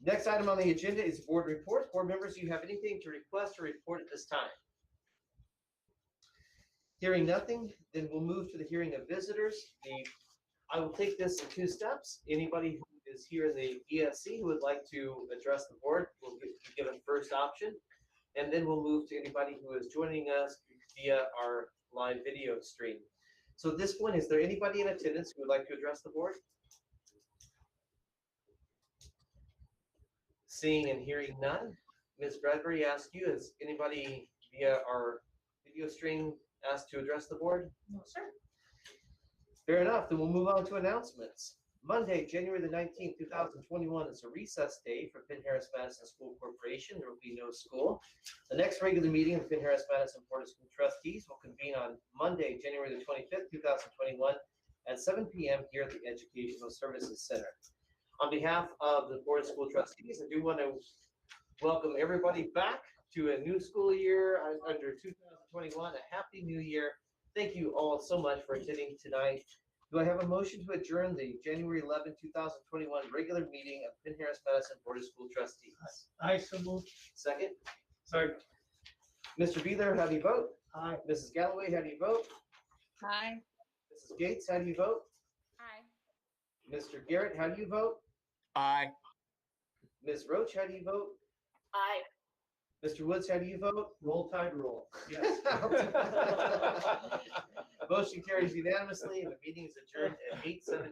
Next item on the agenda is board reports. Board members, do you have anything to request or report at this time? Hearing nothing, then we'll move to the hearing of visitors. I will take this in two steps. Anybody who is here in the ESC who would like to address the board will be given first option. And then we'll move to anybody who is joining us via our live video stream. So at this point, is there anybody in attendance who would like to address the board? Seeing and hearing none. Ms. Bradbury, ask you, is anybody via our video stream asked to address the board?
No, sir.
Fair enough, then we'll move on to announcements. Monday, January the 19th, 2021 is a recess day for Penn-Harris-Madison School Corporation. There will be no school. The next regular meeting of the Penn-Harris-Madison Board of School Trustees will convene on Monday, January the 25th, 2021 at 7 p.m. here at the Educational Services Center. On behalf of the Board of School Trustees, I do want to welcome everybody back to a new school year under 2021. A happy new year. Thank you all so much for attending tonight. Do I have a motion to adjourn the January 11, 2021 regular meeting of Penn-Harris-Madison Board of School Trustees?
I so moved.
Second?
Sorry.
Mr. Beether, how do you vote?
Aye.
Mrs. Galloway, how do you vote?
Hi.
Mrs. Gates, how do you vote?
Aye.
Mr. Garrett, how do you vote?
Aye.
Ms. Roach, how do you vote?
Aye.
Mr. Woods, how do you vote?
Roll Tide roll. Yes.
Motion carries unanimously and the meeting is adjourned at 8:17.